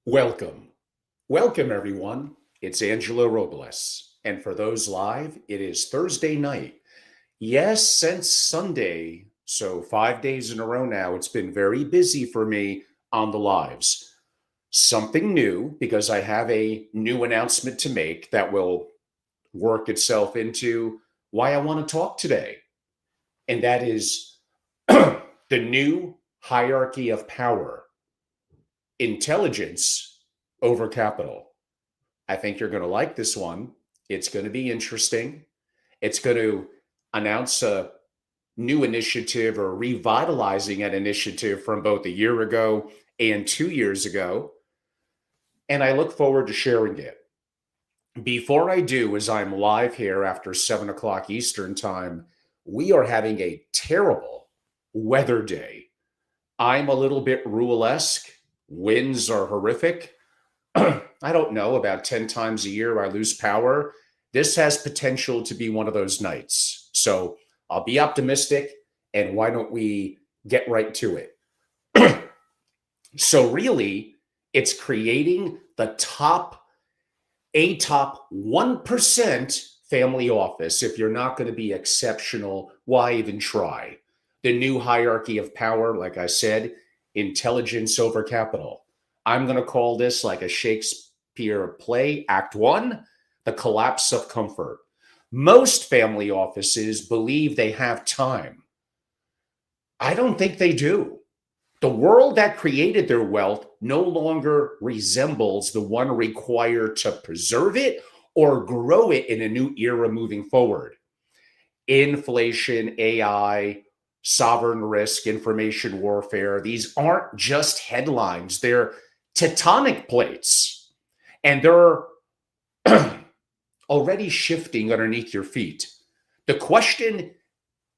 Welcome. Welcome, everyone. It's Angelo Robles. And for those live, it is Thursday night. Yes, since Sunday. So 5 days in a row now, it's been very busy for me on the lives. Something new because I have a new announcement to make that will work itself into why I want to talk today. And that is the new hierarchy of power, intelligence over capital. I think you're going to like this one. It's going to be interesting. It's going to announce a new initiative or revitalizing an initiative from both a year ago and 2 years ago. And I look forward to sharing it. Before I do, as I'm live here after 7 o'clock Eastern time, we are having a terrible weather day. I'm a little bit rule-esque. Winds are horrific. I don't know, about 10 times a year I lose power. This has potential to be one of those nights. So I'll be optimistic, and why don't we get right to it? So really, it's creating the top 1% family office. If you're not going to be exceptional, why even try? The new hierarchy of power, like I said, intelligence over capital. I'm going to call this like a Shakespeare play, Act One, the collapse of comfort. Most family offices believe they have time. I don't think they do. The world that created their wealth no longer resembles the one required to preserve it or grow it in a new era moving forward. Inflation, AI, sovereign risk, information warfare, these aren't just headlines. They're tectonic plates, and they're already shifting underneath your feet. The question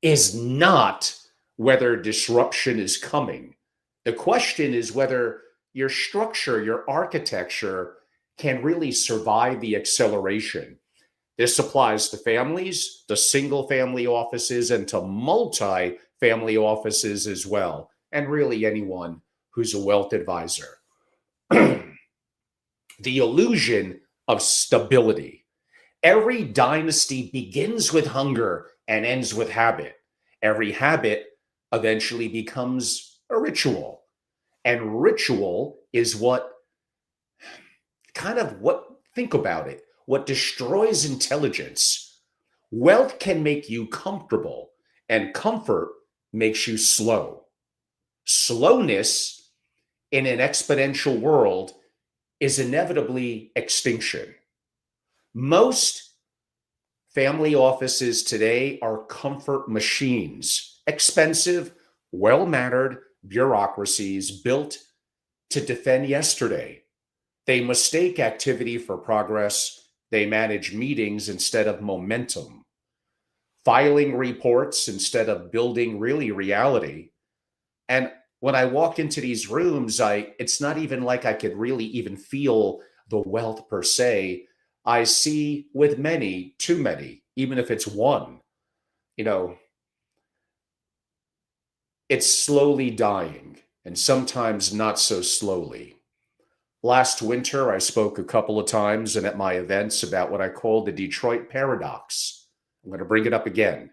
is not whether disruption is coming. The question is whether your structure, your architecture can really survive the acceleration. This applies to families, to single family offices, and to multi-family offices as well, and really anyone who's a wealth advisor. The illusion of stability. Every dynasty begins with hunger and ends with habit. Every habit eventually becomes a ritual. And ritual is think about it, what destroys intelligence. Wealth can make you comfortable, and comfort makes you slow. Slowness in an exponential world is inevitably extinction. Most family offices today are comfort machines, expensive, well-mannered bureaucracies built to defend yesterday. They mistake activity for progress. They manage meetings instead of momentum, filing reports instead of building really reality. And when I walk into these rooms, it's not even like I could really even feel the wealth per se. I see with many, too many, even if it's one, it's slowly dying, and sometimes not so slowly. Last winter, I spoke a couple of times and at my events about what I call the Detroit paradox. I'm going to bring it up again.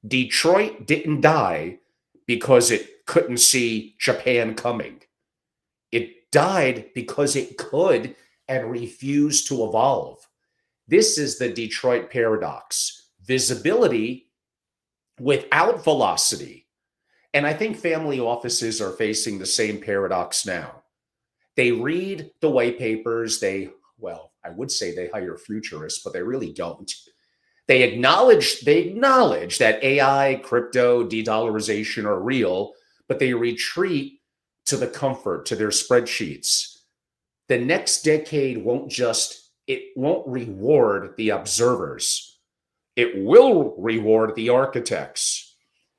Detroit didn't die because it couldn't see Japan coming. It died because it could and refused to evolve. This is the Detroit paradox. Visibility without velocity. And I think family offices are facing the same paradox now. They read the white papers. I would say they hire futurists, but they really don't. They acknowledge that AI, crypto, de-dollarization are real, but they retreat to the comfort, to their spreadsheets. The next decade won't reward the observers. It will reward the architects.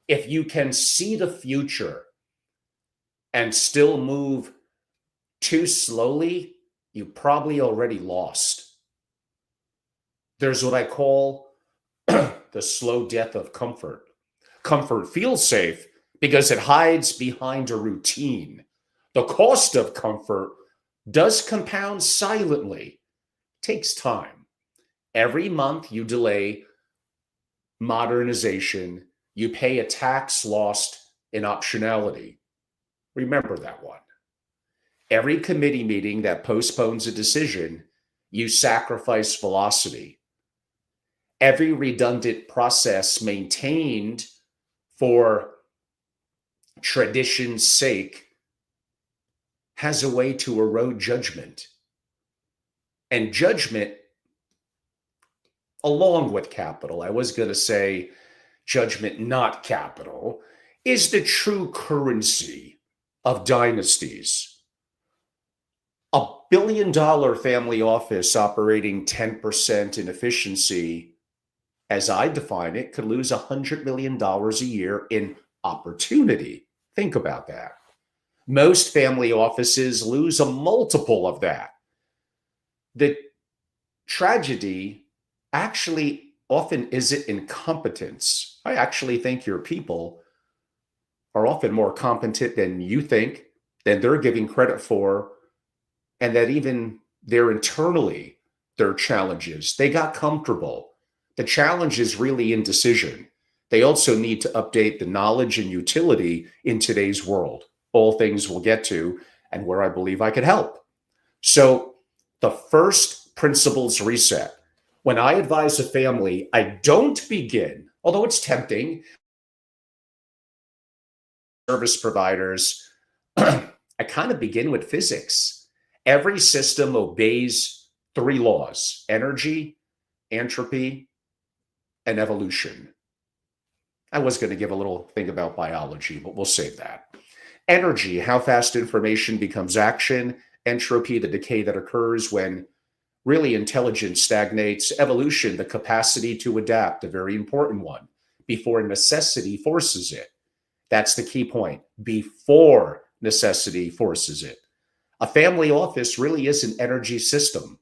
If you can see the future and still move too slowly, you probably already lost. There's what I call the slow death of comfort. Comfort feels safe because it hides behind a routine. The cost of comfort does compound silently, takes time. Every month you delay modernization, you pay a tax lost in optionality. Remember that one. Every committee meeting that postpones a decision, you sacrifice velocity. Every redundant process maintained for tradition's sake has a way to erode judgment. And judgment, along with capital, I was going to say judgment, not capital, is the true currency of dynasties. $1 billion family office operating 10% in efficiency, as I define it, could lose $100 million a year in opportunity. Think about that. Most family offices lose a multiple of that. The tragedy actually often isn't incompetence. I actually think your people are often more competent than you think, than they're giving credit for, and that even they're internally, their challenges. They got comfortable. The challenge is really indecision. They also need to update the knowledge and utility in today's world. All things we'll get to, and where I believe I could help. So the first principles reset. When I advise a family, I don't begin, although it's tempting, service providers, I kind of begin with physics. Every system obeys three laws: energy, entropy, and evolution. I was going to give a little thing about biology, but we'll save that. Energy, how fast information becomes action. Entropy, the decay that occurs when really intelligence stagnates. Evolution, the capacity to adapt, a very important one, before necessity forces it. That's the key point. Before necessity forces it. A family office really is an energy system.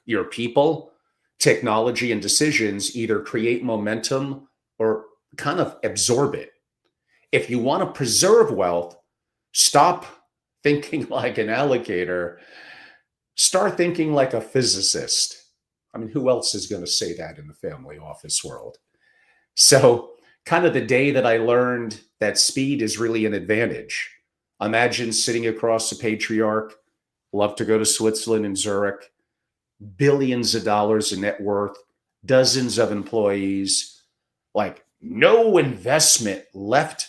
Your people, technology, and decisions either create momentum or kind of absorb it. If you want to preserve wealth, stop thinking like an allocator. Start thinking like a physicist. I mean, who else is going to say that in the family office world? So, kind of the day that I learned that speed is really an advantage. Imagine sitting across a patriarch, love to go to Switzerland and Zurich, billions of dollars in net worth, dozens of employees, like no investment left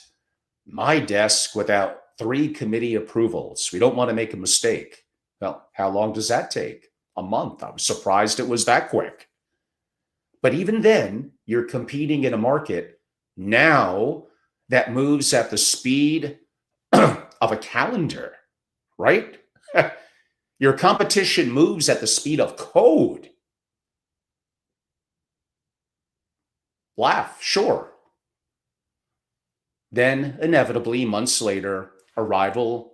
my desk without 3 committee approvals. We don't want to make a mistake. Well, how long does that take? A month. I was surprised it was that quick. But even then, you're competing in a market now that moves at the speed of a calendar, right? Your competition moves at the speed of code. Laugh, sure. Then, inevitably, months later, a rival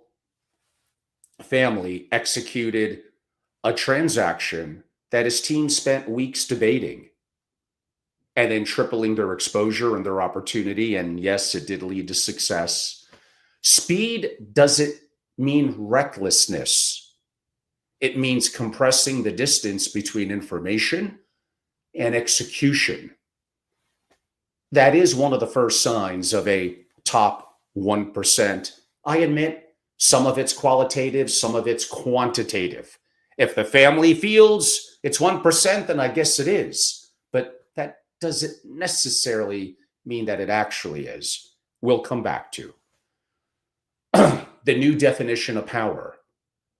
family executed a transaction that his team spent weeks debating and then tripling their exposure and their opportunity. And yes, it did lead to success. Speed doesn't mean recklessness. It means compressing the distance between information and execution. That is one of the first signs of a top 1%. I admit some of it's qualitative, some of it's quantitative. If the family feels it's 1%, then I guess it is. But that doesn't necessarily mean that it actually is. We'll come back to the new definition of power.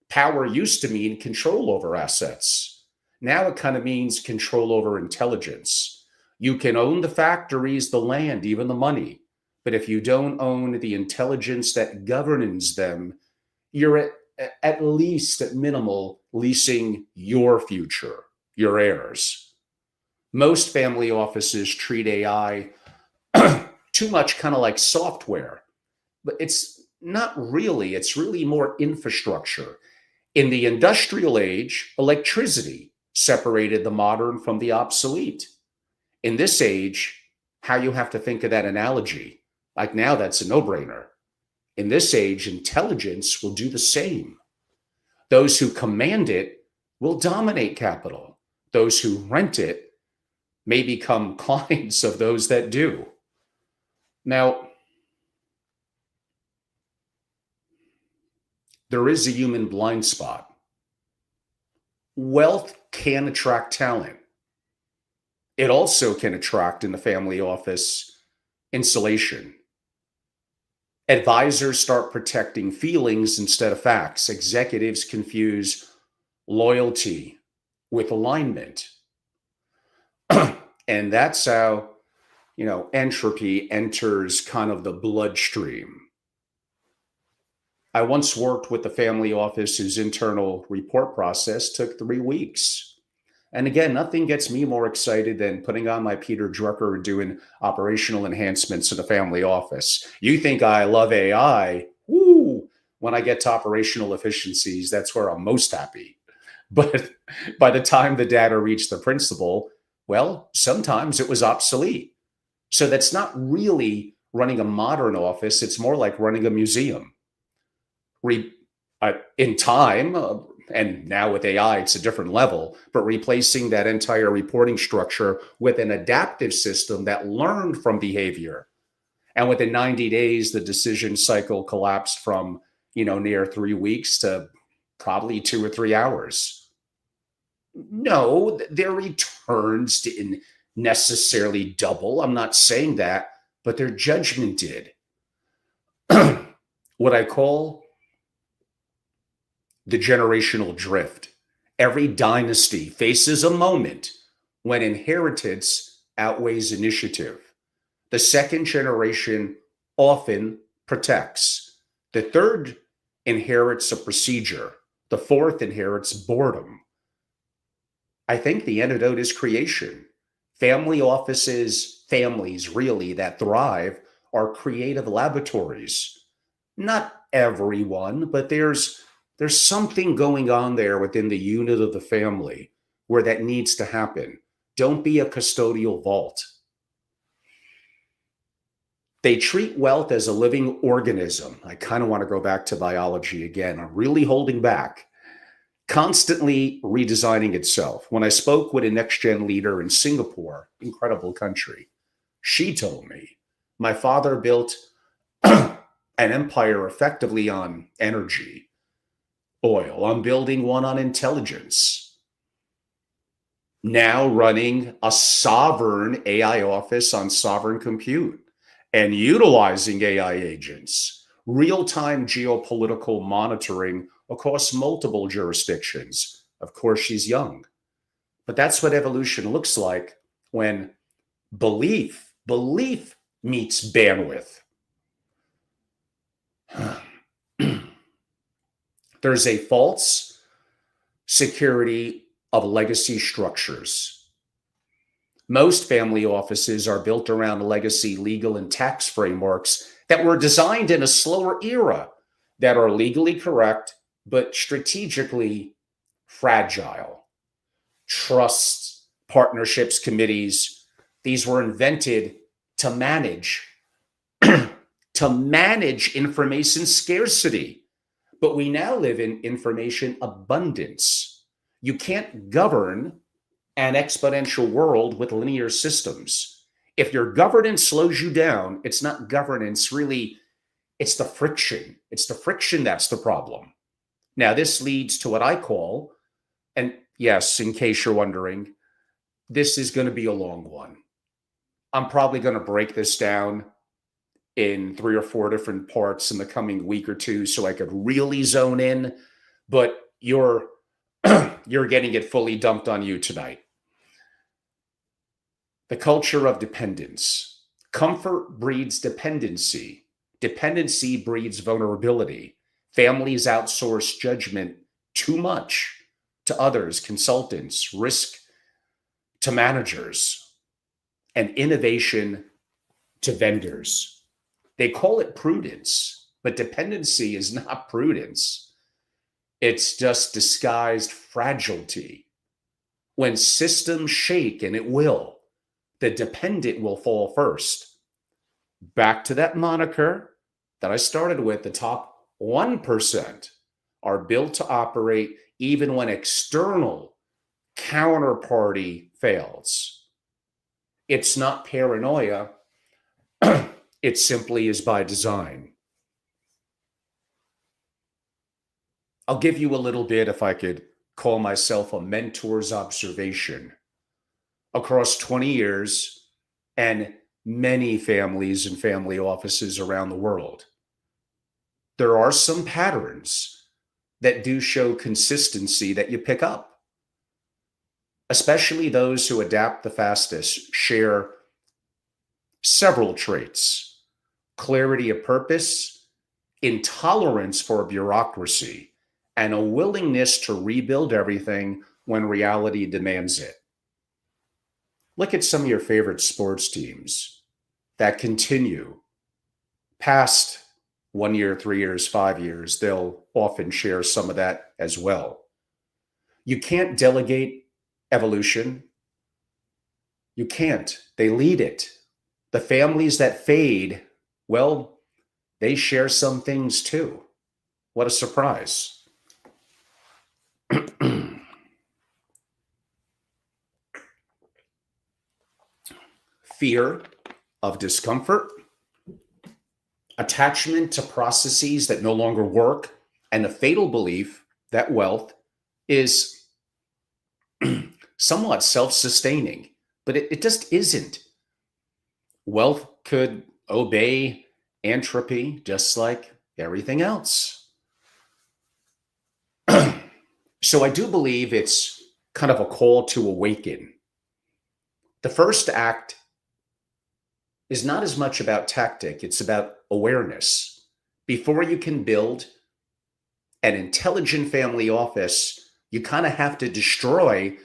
Power used to mean control over assets. Now it kind of means control over intelligence. You can own the factories, the land, even the money. But if you don't own the intelligence that governs them, you're at least at minimal leasing your future, your heirs. Most family offices treat AI too much kind of like software, but it's not really. It's really more infrastructure. In the industrial age, electricity separated the modern from the obsolete. In this age, how you have to think of that analogy, like now that's a no-brainer. In this age, intelligence will do the same. Those who command it will dominate capital. Those who rent it may become clients of those that do. Now, there is a human blind spot. Wealth can attract talent. It also can attract, in the family office, insulation. Advisors start protecting feelings instead of facts. Executives confuse loyalty with alignment. And that's how, entropy enters kind of the bloodstream. I once worked with the family office whose internal report process took 3 weeks. And again, nothing gets me more excited than putting on my Peter Drucker and doing operational enhancements in the family office. You think I love AI? Woo! When I get to operational efficiencies, that's where I'm most happy. But by the time the data reached the principal, well, sometimes it was obsolete. So that's not really running a modern office. It's more like running a museum. In time, and now with AI, it's a different level, but replacing that entire reporting structure with an adaptive system that learned from behavior. And within 90 days, the decision cycle collapsed from, near 3 weeks to probably 2 or 3 hours. No, their returns didn't necessarily double. I'm not saying that, but their judgment did. What I call the generational drift. Every dynasty faces a moment when inheritance outweighs initiative. The second generation often protects. The third inherits a procedure. The fourth inherits boredom. I think the antidote is creation. Family offices, families really that thrive, are creative laboratories. Not everyone, but there's something going on there within the unit of the family where that needs to happen. Don't be a custodial vault. They treat wealth as a living organism. I kind of want to go back to biology again. I'm really holding back. Constantly redesigning itself. When I spoke with a next-gen leader in Singapore, incredible country, she told me, my father built an empire effectively on energy, oil. I'm building one on intelligence. Now running a sovereign AI office on sovereign compute and utilizing AI agents, real-time geopolitical monitoring across multiple jurisdictions. Of course, she's young, but that's what evolution looks like when belief meets bandwidth. There's a false security of legacy structures. Most family offices are built around legacy legal and tax frameworks that were designed in a slower era that are legally correct, but strategically fragile. Trusts, partnerships, committees, these were invented to manage information scarcity. But we now live in information abundance. You can't govern an exponential world with linear systems. If your governance slows you down, it's not governance, really, it's the friction. It's the friction that's the problem. Now, this leads to what I call, and yes, in case you're wondering, this is going to be a long one. I'm probably going to break this down in 3 or 4 different parts in the coming week or two so I could really zone in, but you're getting it fully dumped on you tonight. The culture of dependence. Comfort breeds dependency. Dependency breeds vulnerability. Families outsource judgment too much to others, consultants, risk to managers, and innovation to vendors. They call it prudence, but dependency is not prudence. It's just disguised fragility. When systems shake, and it will, the dependent will fall first. Back to that moniker that I started with, the top 1%. are built to operate even when external counterparty fails. It's not paranoia, it simply is by design. I'll give you a little bit, if I could call myself a mentor's observation. Across 20 years and many families and family offices around the world, there are some patterns that do show consistency that you pick up. Especially those who adapt the fastest share several traits: clarity of purpose, intolerance for bureaucracy, and a willingness to rebuild everything when reality demands it. Look at some of your favorite sports teams that continue past 1 year, 3 years, 5 years. They'll often share some of that as well. You can't delegate evolution. You can't. They lead it. The families that fade, well, they share some things too. What a surprise. Fear of discomfort, attachment to processes that no longer work, and the fatal belief that wealth is somewhat self-sustaining, but it just isn't. Wealth could obey entropy just like everything else. So I do believe it's kind of a call to awaken. The first act is not as much about tactic, it's about awareness. Before you can build an intelligent family office, you kind of have to destroy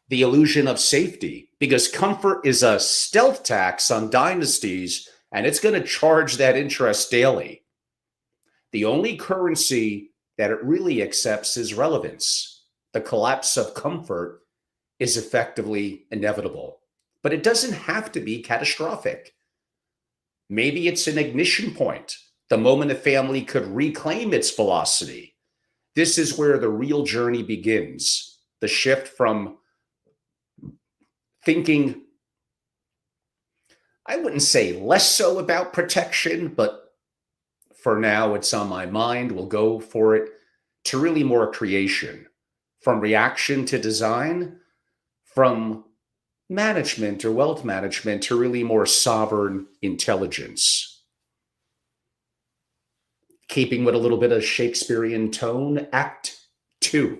the illusion of safety, because comfort is a stealth tax on dynasties, and it's going to charge that interest daily. The only currency that it really accepts is relevance. The collapse of comfort is effectively inevitable, but it doesn't have to be catastrophic. Maybe it's an ignition point, the moment a family could reclaim its velocity. This is where the real journey begins, the shift from thinking, I wouldn't say less so about protection, but for now it's on my mind, we'll go for it, to really more creation, from reaction to design, from management or wealth management to really more sovereign intelligence. Keeping with a little bit of Shakespearean tone, Act 2.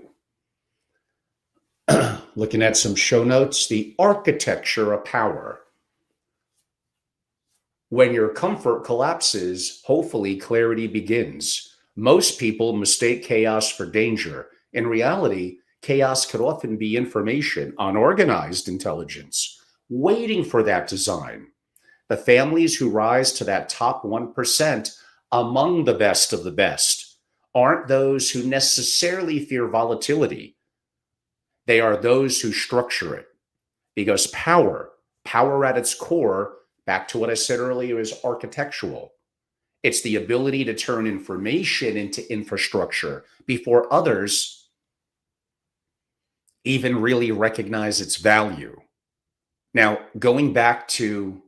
Looking at some show notes, the architecture of power. When your comfort collapses, hopefully clarity begins. Most people mistake chaos for danger. In reality, chaos could often be information, unorganized intelligence, waiting for that design. The families who rise to that top 1% among the best of the best aren't those who necessarily fear volatility. They are those who structure it. Because power at its core, back to what I said earlier, is architectural. It's the ability to turn information into infrastructure before others even really recognize its value. Now, going back to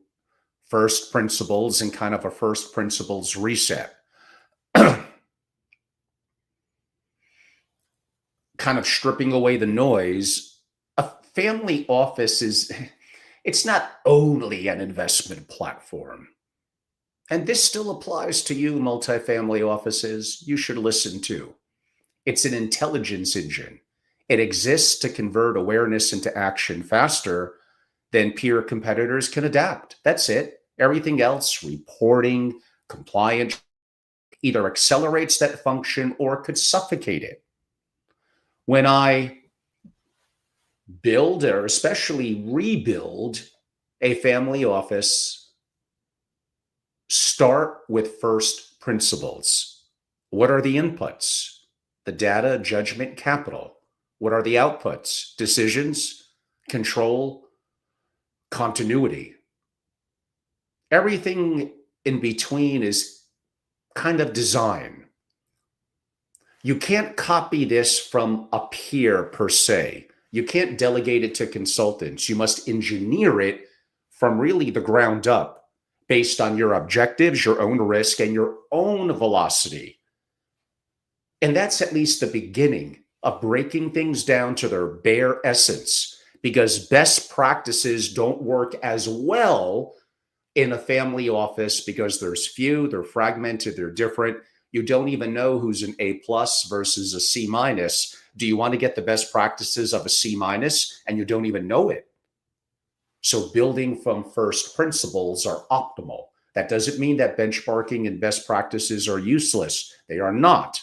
first principles and kind of a first principles reset, kind of stripping away the noise, a family office it's not only an investment platform. And this still applies to you, multifamily offices. You should listen to. It's an intelligence engine. It exists to convert awareness into action faster than peer competitors can adapt. That's it. Everything else, reporting, compliance, either accelerates that function or could suffocate it. When I build or especially rebuild a family office, start with first principles. What are the inputs? The data, judgment, capital. What are the outputs? Decisions, control, continuity. Everything in between is kind of design. You can't copy this from a peer per se. You can't delegate it to consultants. You must engineer it from really the ground up based on your objectives, your own risk, and your own velocity. And that's at least the beginning of breaking things down to their bare essence, because best practices don't work as well in a family office because there's few, they're fragmented, they're different. You don't even know who's an A plus versus a C minus. Do you want to get the best practices of a C minus and you don't even know it? So building from first principles are optimal. That doesn't mean that benchmarking and best practices are useless. They are not.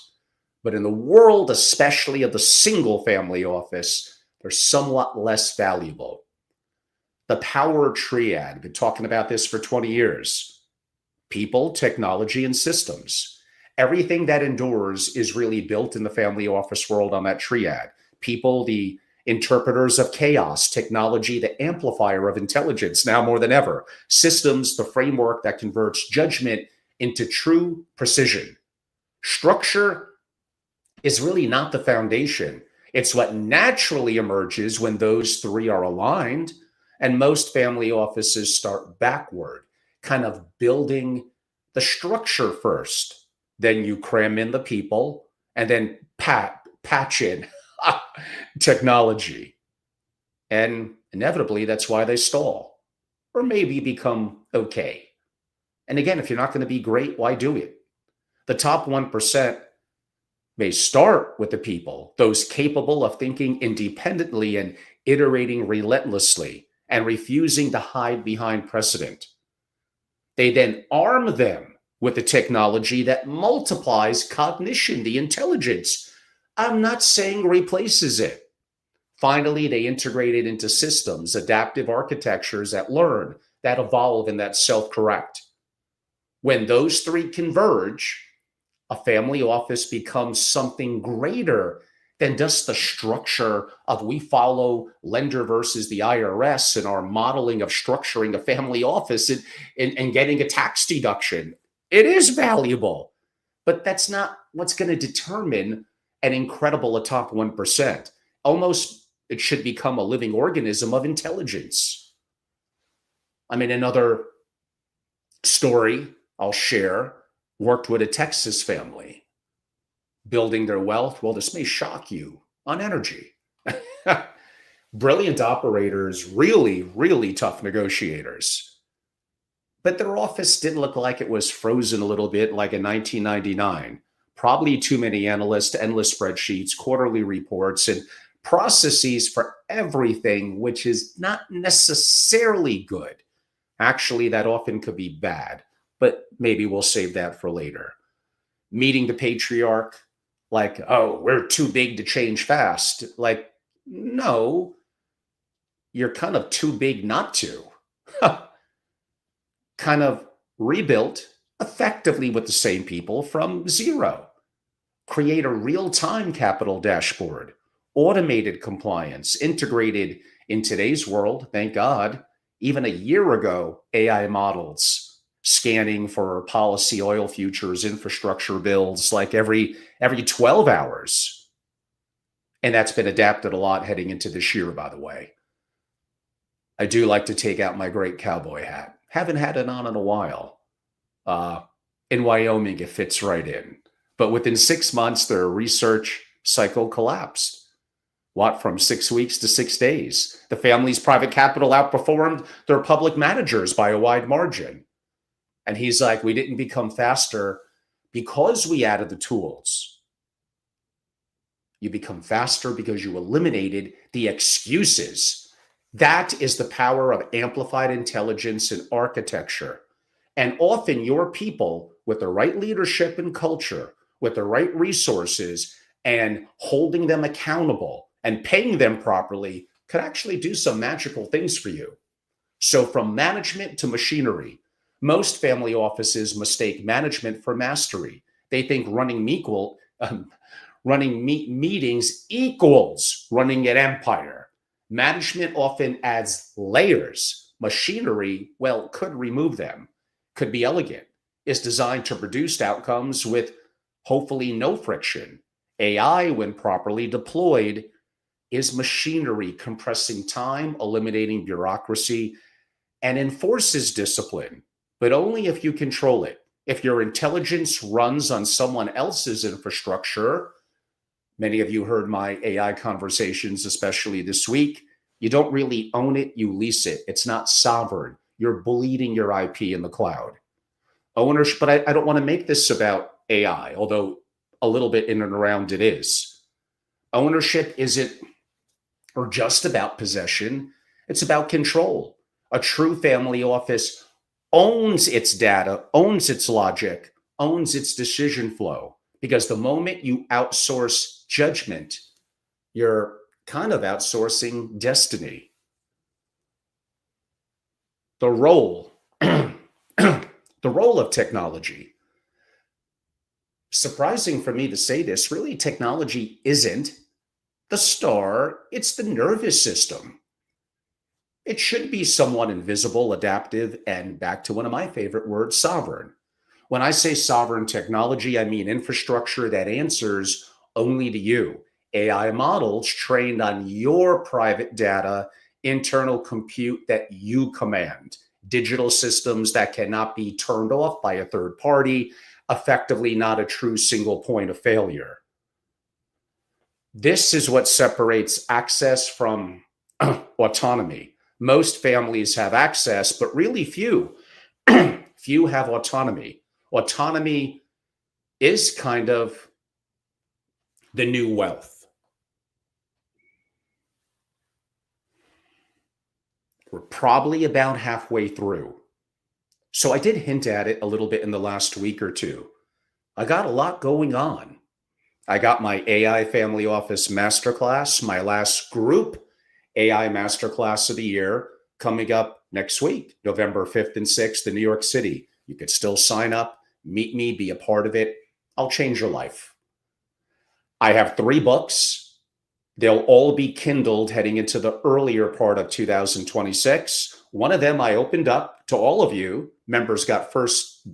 But in the world, especially of the single family office, they're somewhat less valuable. The power triad, been talking about this for 20 years. People, technology, and systems. Everything that endures is really built in the family office world on that triad. People, the interpreters of chaos; technology, the amplifier of intelligence, now more than ever; systems, the framework that converts judgment into true precision. Structure is really not the foundation. It's what naturally emerges when those three are aligned. And most family offices start backward, kind of building the structure first. Then you cram in the people and then patch in technology. And inevitably, that's why they stall or maybe become okay. And again, if you're not going to be great, why do it? The top 1% may start with the people, those capable of thinking independently and iterating relentlessly and refusing to hide behind precedent. They then arm them with the technology that multiplies cognition, the intelligence. I'm not saying replaces it. Finally, they integrate it into systems, adaptive architectures that learn, that evolve, and that self-correct. When those three converge, a family office becomes something greater than just the structure of we follow lender versus the IRS and our modeling of structuring a family office and getting a tax deduction. It is valuable, but that's not what's going to determine an incredible a top 1%. Almost it should become a living organism of intelligence. I mean, another story I'll share, worked with a Texas family building their wealth. Well, this may shock you, on energy. Brilliant operators, really, really tough negotiators. But their office did look like it was frozen a little bit like in 1999. Probably too many analysts, endless spreadsheets, quarterly reports, and processes for everything, which is not necessarily good. Actually, that often could be bad, but maybe we'll save that for later. Meeting the patriarch, like, oh, we're too big to change fast. Like, no, you're kind of too big not to. Kind of rebuilt effectively with the same people from zero. Create a real-time capital dashboard, automated compliance, integrated in today's world, thank God. Even a year ago, AI models scanning for policy, oil futures, infrastructure bills, like every 12 hours. And that's been adapted a lot heading into this year, by the way. I do like to take out my great cowboy hat. Haven't had it on in a while. In Wyoming, it fits right in. But within 6 months, their research cycle collapsed. What, from 6 weeks to 6 days? The family's private capital outperformed their public managers by a wide margin. And he's like, we didn't become faster because we added the tools. You become faster because you eliminated the excuses. That is the power of amplified intelligence and architecture. And often your people, with the right leadership and culture, with the right resources, and holding them accountable and paying them properly, could actually do some magical things for you. So from management to machinery, most family offices mistake management for mastery. They think running meetings equals running an empire. Management often adds layers. Machinery, well, could remove them, could be elegant, is designed to produce outcomes with hopefully no friction. AI, when properly deployed, is machinery compressing time, eliminating bureaucracy, and enforces discipline, but only if you control it. If your intelligence runs on someone else's infrastructure, many of you heard my AI conversations, especially this week, you don't really own it, you lease it. It's not sovereign. You're bleeding your IP in the cloud. Ownership, but I don't want to make this about AI, although a little bit in and around it is. Ownership isn't or just about possession, it's about control. A true family office owns its data, owns its logic, owns its decision flow. Because the moment you outsource judgment, you're kind of outsourcing destiny. The role, the role of technology. Surprising for me to say this, really, technology isn't the star, it's the nervous system. It should be somewhat invisible, adaptive, and back to one of my favorite words, sovereign. When I say sovereign technology, I mean infrastructure that answers only to you. AI models trained on your private data, internal compute that you command, digital systems that cannot be turned off by a third party, effectively not a true single point of failure. This is what separates access from autonomy. Most families have access, but really few. Few have autonomy. Autonomy is kind of the new wealth. We're probably about halfway through. So I did hint at it a little bit in the last week or two. I got a lot going on. I got my AI Family Office Masterclass, my last group AI Masterclass of the year, coming up next week, November 5th and 6th in New York City. You could still sign up, meet me, be a part of it. I'll change your life. I have 3 books. They'll all be Kindled heading into the earlier part of 2026. One of them I opened up to all of you. Members got first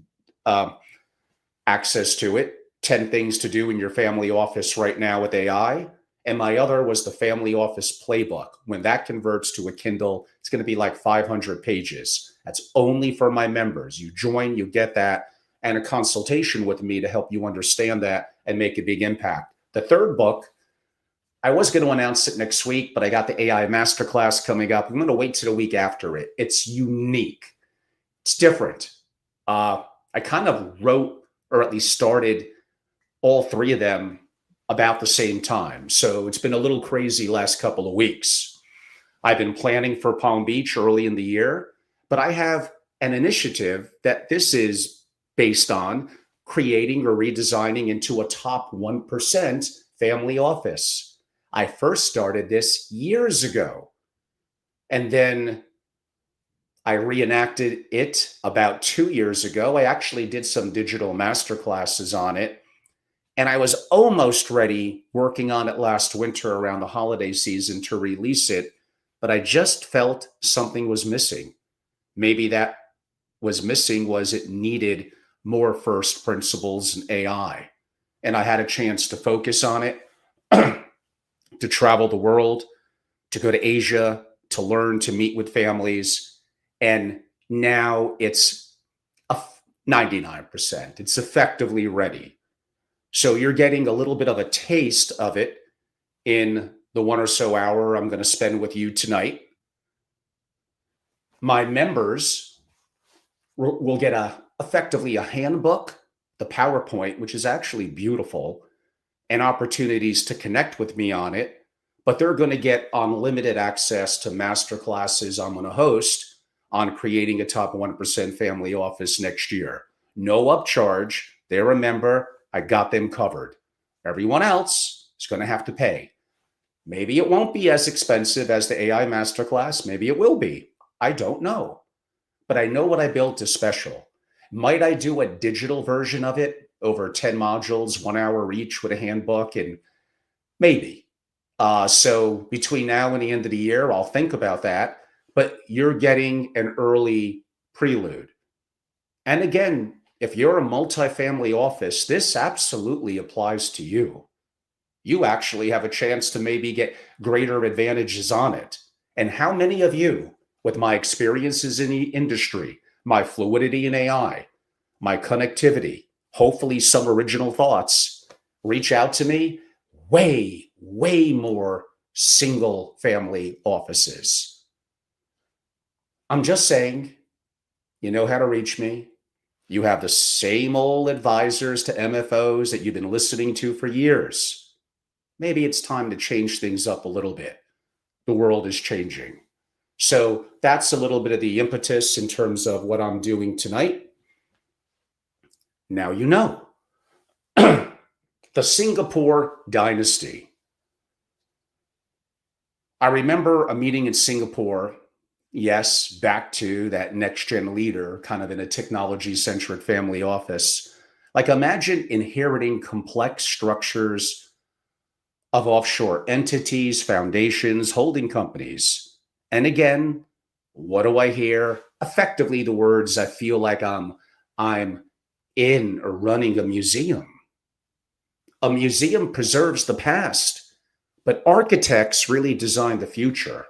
access to it. 10 things to do in your family office right now with AI. And my other was the Family Office Playbook. When that converts to a Kindle, it's going to be like 500 pages. That's only for my members. You join, you get that, and a consultation with me to help you understand that and make a big impact. The third book, I was going to announce it next week, but I got the AI Masterclass coming up. I'm going to wait till the week after it. It's unique. It's different. I kind of wrote, or at least started, all 3 of them about the same time. So it's been a little crazy last couple of weeks. I've been planning for Palm Beach early in the year, but I have an initiative that this is based on creating or redesigning into a top 1% family office. I first started this years ago, and then I reenacted it about 2 years ago. I actually did some digital masterclasses on it. And I was almost ready working on it last winter around the holiday season to release it, but I just felt something was missing. Maybe that was missing was it needed more first principles in AI. And I had a chance to focus on it, to travel the world, to go to Asia, to learn, to meet with families. And now it's 99%. It's effectively ready. So you're getting a little bit of a taste of it in the 1 or so hour I'm going to spend with you tonight. My members will get effectively a handbook, the PowerPoint, which is actually beautiful, and opportunities to connect with me on it. But they're going to get unlimited access to masterclasses I'm going to host on creating a top 1% family office next year. No upcharge. They're a member. I got them covered. Everyone else is going to have to pay. Maybe it won't be as expensive as the AI Masterclass. Maybe it will be. I don't know. But I know what I built is special. Might I do a digital version of it over 10 modules, 1 hour each with a handbook? And maybe. So between now and the end of the year, I'll think about that. But you're getting an early prelude. And again, if you're a multifamily office, this absolutely applies to you. you actually have a chance to maybe get greater advantages on it. And how many of you, with my experiences in the industry, my fluidity in AI, my connectivity, hopefully some original thoughts, reach out to me? Way, way more single family offices. I'm just saying, you know how to reach me. You have the same old advisors to MFOs that you've been listening to for years. Maybe it's time to change things up a little bit. The world is changing. So that's a little bit of the impetus in terms of what I'm doing tonight. Now you know. The Singapore dynasty. I remember a meeting in Singapore. Yes, back to that next gen leader, kind of in a technology centric family office. Like imagine inheriting complex structures of offshore entities, foundations, holding companies. And again, what do I hear? Effectively, the words I feel like I'm in or running a museum. A museum preserves the past, but architects really design the future.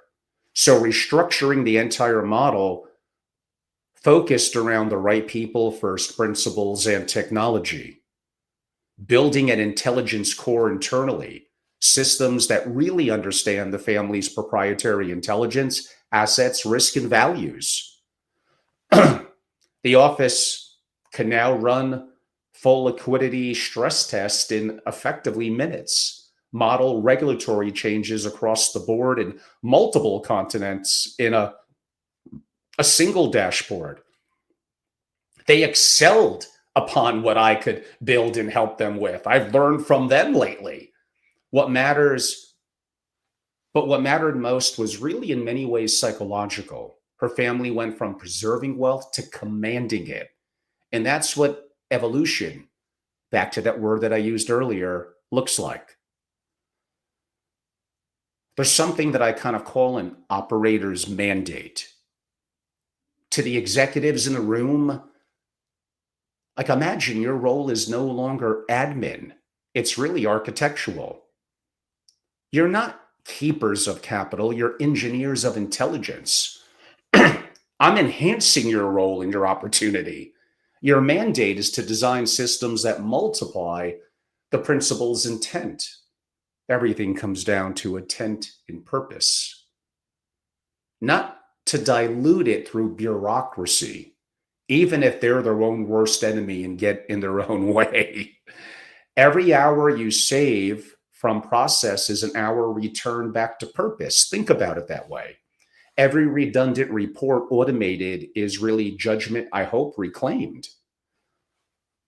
So restructuring the entire model focused around the right people, first principles, and technology, building an intelligence core internally, systems that really understand the family's proprietary intelligence, assets, risk, and values. The office can now run full liquidity stress test in effectively minutes, model regulatory changes across the board in multiple continents in a single dashboard. They excelled upon what I could build and help them with. I've learned from them lately. What matters, but what mattered most was really in many ways psychological. Her family went from preserving wealth to commanding it. And that's what evolution, back to that word that I used earlier, looks like. There's something that I kind of call an operator's mandate. To the executives in the room, like imagine your role is no longer admin, it's really architectural. You're not keepers of capital, you're engineers of intelligence. I'm enhancing your role and your opportunity. Your mandate is to design systems that multiply the principal's intent. Everything comes down to intent and purpose. Not to dilute it through bureaucracy, even if they're their own worst enemy and get in their own way. Every hour you save from process is an hour returned back to purpose. Think about it that way. Every redundant report automated is really judgment, I hope, reclaimed.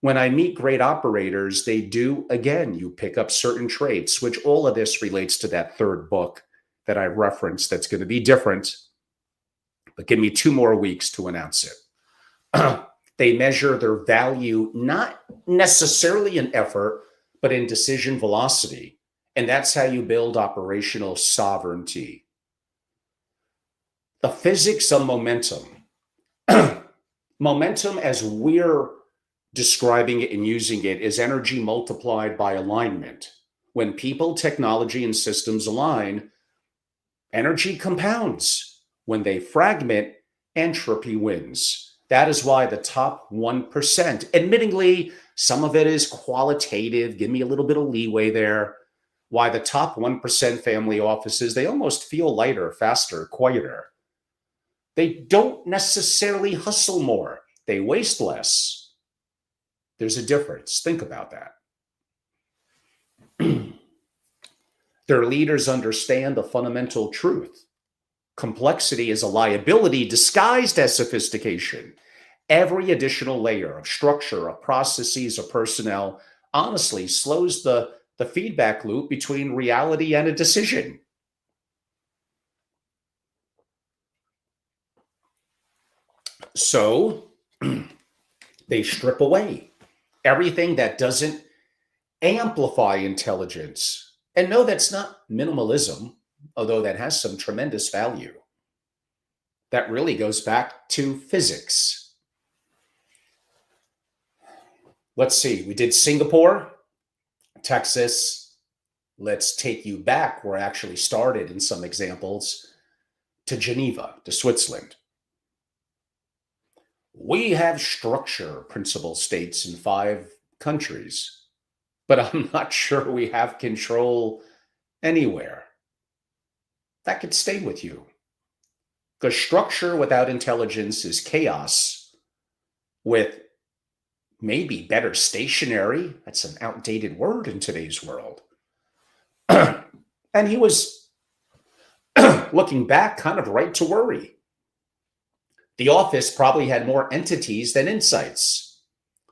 When I meet great operators, they do, again, you pick up certain traits, which all of this relates to that third book that I referenced that's going to be different, but give me 2 more weeks to announce it. They measure their value, not necessarily in effort, but in decision velocity. And that's how you build operational sovereignty. The physics of momentum. Momentum, as we're describing it and using it, is energy multiplied by alignment. When people, technology, and systems align, energy compounds. When they fragment, entropy wins. That is why the top 1%, admittingly, some of it is qualitative, give me a little bit of leeway there, why the top 1% family offices, they almost feel lighter, faster, quieter. They don't necessarily hustle more. They waste less. There's a difference. Think about that. Their leaders understand the fundamental truth. Complexity is a liability disguised as sophistication. Every additional layer of structure, of processes, of personnel, honestly slows the feedback loop between reality and a decision. So they strip away everything that doesn't amplify intelligence. And no, that's not minimalism, although that has some tremendous value. That really goes back to physics. Let's see, we did Singapore, Texas, Let's take you back where I actually started in some examples to Geneva, to Switzerland. We have structure, principal states in 5 countries, but I'm not sure we have control anywhere. That could stay with you. Because structure without intelligence is chaos, with maybe better stationary. That's an outdated word in today's world. And he was, looking back, kind of right to worry. The office probably had more entities than insights.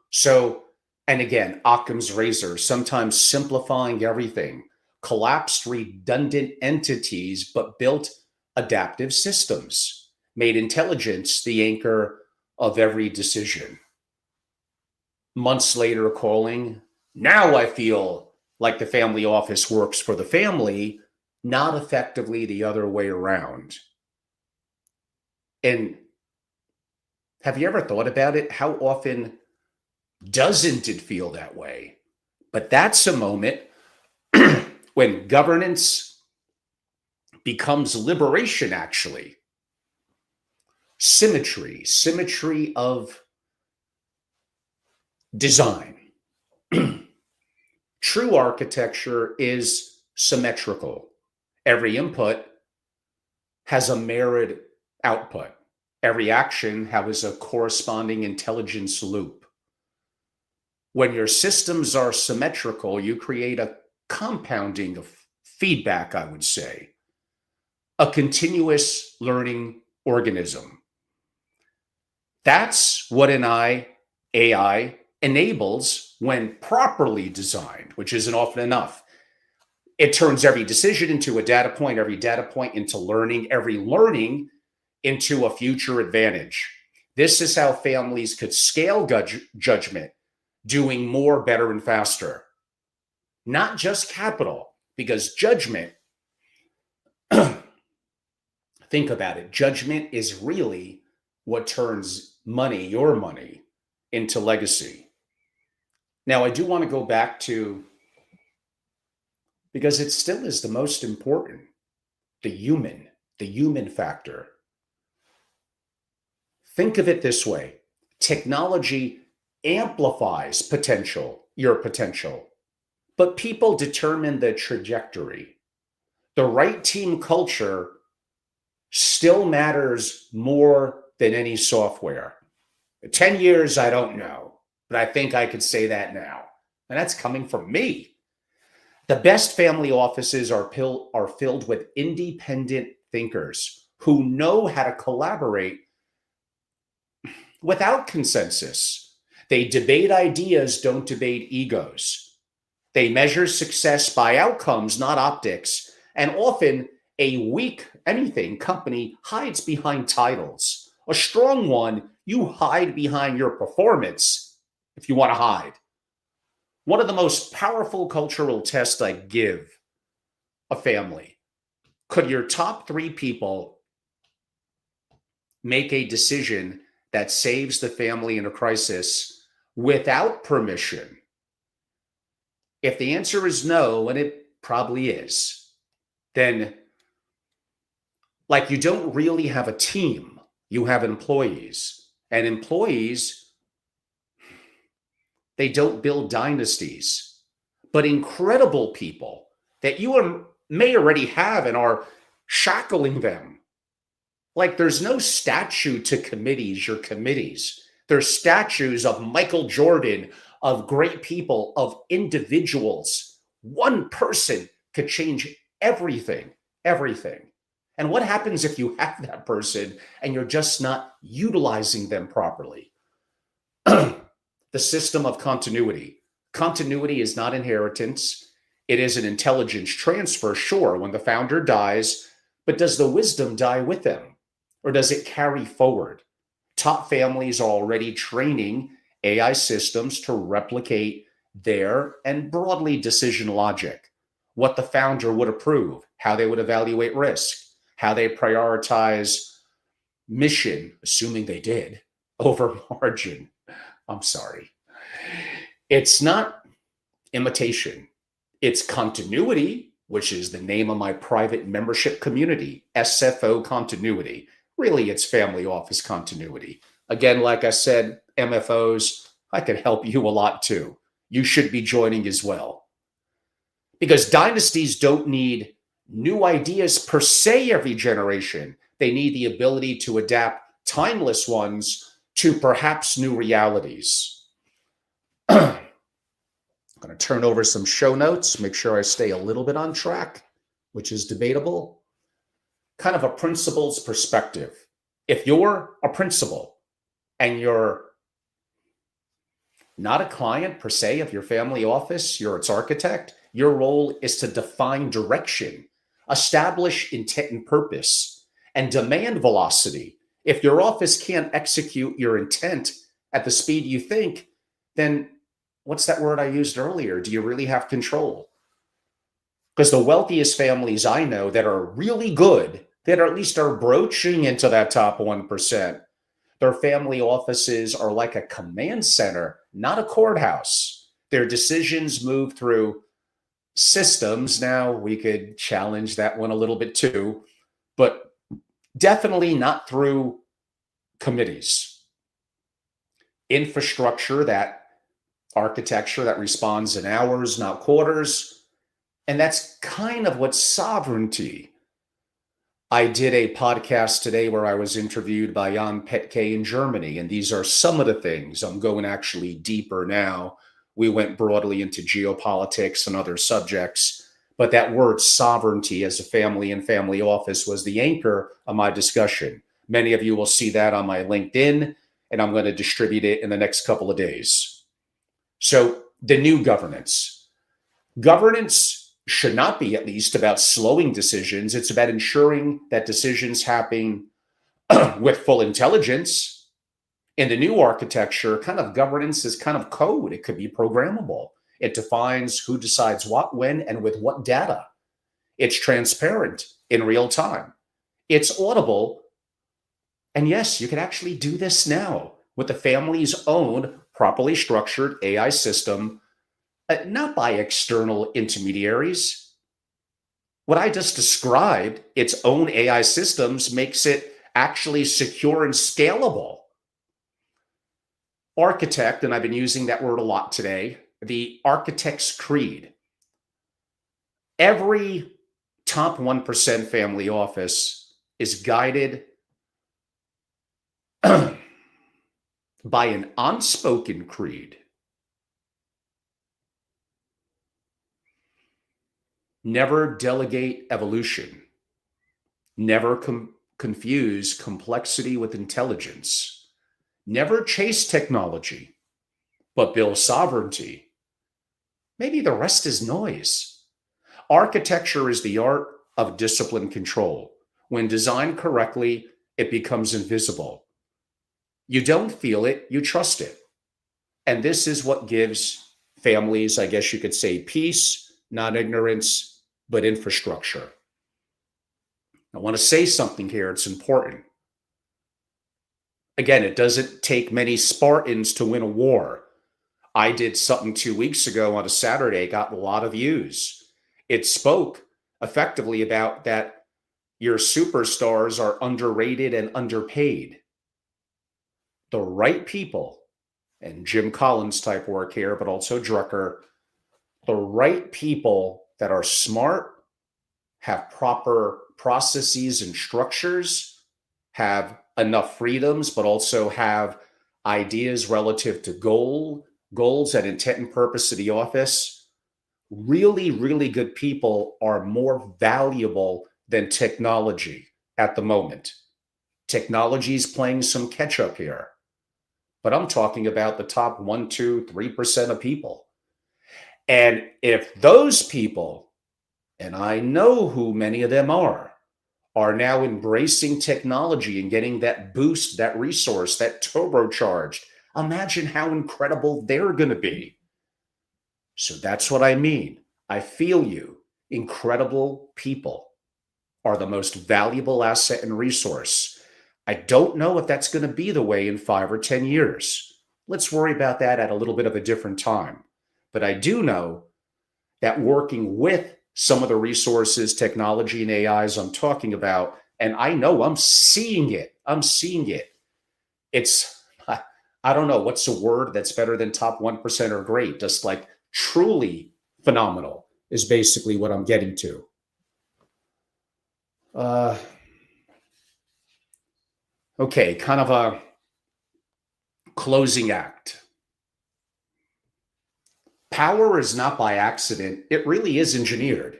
So, and again, Occam's razor, sometimes simplifying everything, collapsed redundant entities, but built adaptive systems, made intelligence the anchor of every decision. Months later, calling, now I feel like the family office works for the family, not effectively the other way around. And have you ever thought about it? How often doesn't it feel that way? But that's a moment when governance becomes liberation, actually. Symmetry of design. True architecture is symmetrical. Every input has a mirrored output. Every action has a corresponding intelligence loop. When your systems are symmetrical, you create a compounding of feedback, I would say, a continuous learning organism. That's what an AI enables when properly designed, which isn't often enough. It turns every decision into a data point, every data point into learning, every learning into a future advantage. This is how families could scale judgment, doing more, better, and faster. Not just capital, because judgment, think about it, judgment is really what turns money, your money, into legacy. Now, I do want to go back to, because it still is the most important, the human factor. Think of it this way. Technology amplifies your potential, but people determine the trajectory. The right team culture still matters more than any software. 10 years, I don't know, but I think I could say that now. And that's coming from me. The best family offices are filled with independent thinkers who know how to collaborate without consensus. They debate ideas, don't debate egos. They measure success by outcomes, not optics. And often a weak company hides behind titles. A strong one, you hide behind your performance if you want to hide. One of the most powerful cultural tests I give a family: could your top 3 people make a decision that saves the family in a crisis without permission? If the answer is no, and it probably is, then you don't really have a team. You have employees. And employees, they don't build dynasties, but incredible people that you may already have and are shackling them. There's no statue to committees or committees. There's statues of Michael Jordan, of great people, of individuals. One person could change everything. And what happens if you have that person and you're just not utilizing them properly? The system of continuity. Continuity is not inheritance. It is an intelligence transfer, sure, when the founder dies, but does the wisdom die with them? Or does it carry forward? Top families are already training AI systems to replicate their and broadly decision logic, what the founder would approve, how they would evaluate risk, how they prioritize mission, assuming they did, over margin. I'm sorry. It's not imitation. It's continuity, which is the name of my private membership community, SFO Continuity. Really, it's Family Office Continuity. Again, like I said, MFOs, I can help you a lot too. You should be joining as well. Because dynasties don't need new ideas per se every generation. They need the ability to adapt timeless ones to perhaps new realities. I'm going to turn over some show notes, make sure I stay a little bit on track, which is debatable. Kind of a principal's perspective. If you're a principal and you're not a client per se of your family office, you're its architect, your role is to define direction, establish intent and purpose, and demand velocity. If your office can't execute your intent at the speed you think, then what's that word I used earlier? Do you really have control? Because the wealthiest families I know that are really good, that at least are broaching into that top 1%, their family offices are like a command center, not a courthouse. Their decisions move through systems. Now, we could challenge that one a little bit too, but definitely not through committees. Infrastructure, that architecture that responds in hours, not quarters. And that's kind of what sovereignty. I did a podcast today where I was interviewed by Jan Petke in Germany, and these are some of the things. I'm going actually deeper now. We went broadly into geopolitics and other subjects, but that word sovereignty as a family and family office was the anchor of my discussion. Many of you will see that on my LinkedIn, and I'm going to distribute it in the next couple of days. So the new governance. Governance should not be at least about slowing decisions. It's about ensuring that decisions happen with full intelligence. In the new architecture, kind of governance is kind of code. It could be programmable. It defines who decides what, when, and with what data. It's transparent in real time. It's audible. And yes, you can actually do this now with the family's own properly structured AI system, not by external intermediaries. What I just described, its own AI systems, makes it actually secure and scalable. Architect, and I've been using that word a lot today, the architect's creed. Every top 1% family office is guided by an unspoken creed. Never delegate evolution. Never confuse complexity with intelligence. Never chase technology, but build sovereignty. Maybe the rest is noise. Architecture is the art of disciplined control. When designed correctly, it becomes invisible. You don't feel it, you trust it. And this is what gives families, I guess you could say, peace, not ignorance, but infrastructure. I want to say something here. It's important. Again, it doesn't take many Spartans to win a war. I did something 2 weeks ago on a Saturday, got a lot of views. It spoke effectively about that your superstars are underrated and underpaid. The right people, and Jim Collins type work here, but also Drucker, the right people that are smart, have proper processes and structures, have enough freedoms, but also have ideas relative to goals and intent and purpose of the office. Really, really good people are more valuable than technology at the moment. Technology is playing some catch up here, but I'm talking about the top 1, 2, 3% of people. And if those people, and I know who many of them are now embracing technology and getting that boost, that resource, that turbocharged, imagine how incredible they're going to be. So that's what I mean. I feel you. Incredible people are the most valuable asset and resource. I don't know if that's going to be the way in 5 or 10 years. Let's worry about that at a little bit of a different time. But I do know that working with some of the resources, technology, and AIs I'm talking about, and I know I'm seeing it. I'm seeing it. It's, I don't know, what's a word that's better than top 1% or great? Just like truly phenomenal is basically what I'm getting to. Uh, okay, kind of a closing act. Power is not by accident, it really is engineered.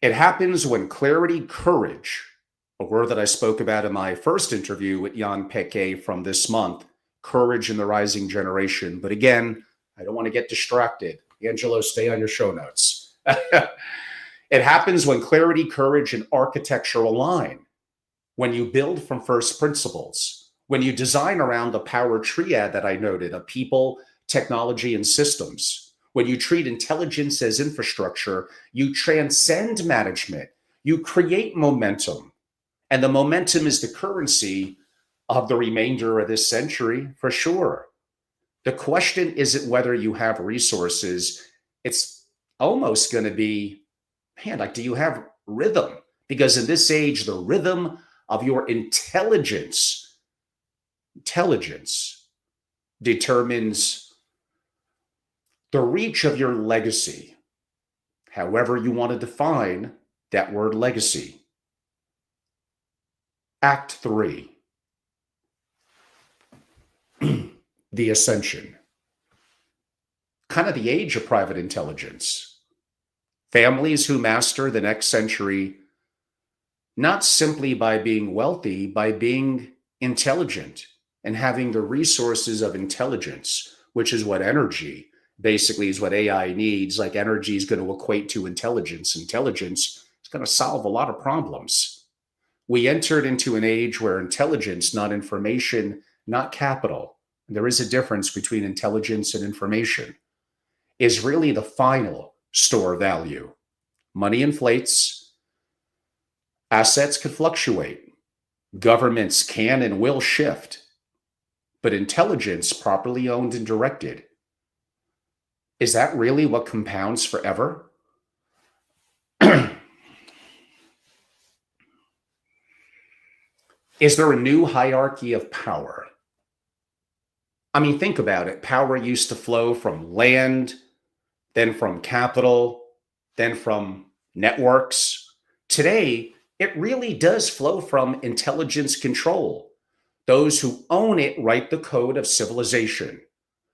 It happens when clarity, courage, a word that I spoke about in my first interview with Jan Peke from this month, courage in the rising generation. But again, I don't want to get distracted. Angelo, stay on your show notes. It happens when clarity, courage, and architecture align, when you build from first principles, when you design around the power triad that I noted of people, technology, and systems, when you treat intelligence as infrastructure, you transcend management, you create momentum, and the momentum is the currency of the remainder of this century for sure. The question isn't whether you have resources, it's almost going to be, man, like, do you have rhythm? Because in this age, the rhythm of your intelligence determines the reach of your legacy, however you want to define that word legacy. Act 3, the ascension, kind of the age of private intelligence. Families who master the next century, not simply by being wealthy, by being intelligent and having the resources of intelligence, which is what energy basically is what AI needs. Like energy is going to equate to intelligence. Intelligence is going to solve a lot of problems. We entered into an age where intelligence, not information, not capital, there is a difference between intelligence and information, is really the final store value. Money inflates, assets can fluctuate, governments can and will shift, but intelligence, properly owned and directed, is that really what compounds forever? Is there a new hierarchy of power? I mean, think about it. Power used to flow from land, then from capital, then from networks. Today, it really does flow from intelligence control. Those who own it write the code of civilization.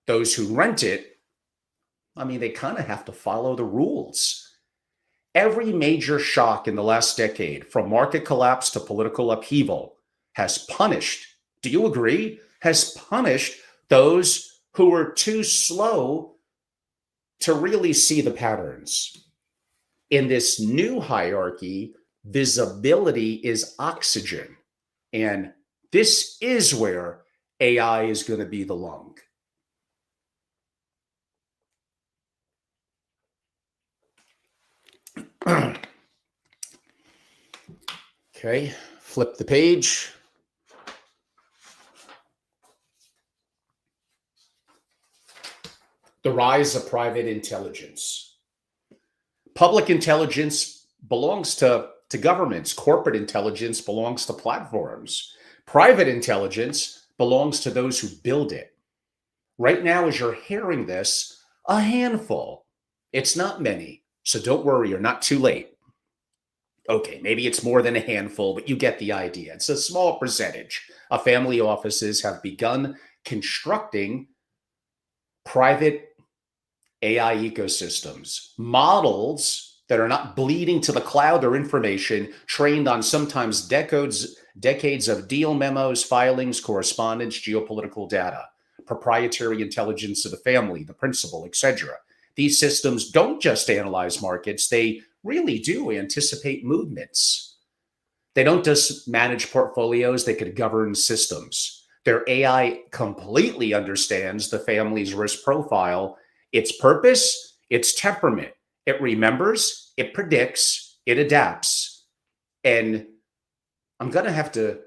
Those who rent it, I mean, they kind of have to follow the rules. Every major shock in the last decade, from market collapse to political upheaval, has punished, do you agree? Has punished those who were too slow to really see the patterns. In this new hierarchy, visibility is oxygen. And this is where AI is going to be the lung. Okay, flip the page. The rise of private intelligence. Public intelligence belongs to governments. Corporate intelligence belongs to platforms. Private intelligence belongs to those who build it. Right now, as you're hearing this, a handful. It's not many, so don't worry, you're not too late. Okay, maybe it's more than a handful, but you get the idea. It's a small percentage of family offices have begun constructing private AI ecosystems, models that are not bleeding to the cloud or information, trained on sometimes decades of deal memos, filings, correspondence, geopolitical data, proprietary intelligence of the family, the principal, etc. These systems don't just analyze markets, they really do anticipate movements. They don't just manage portfolios, they could govern systems. Their AI completely understands the family's risk profile, its purpose, its temperament. It remembers, it predicts, it adapts. And I'm going to have to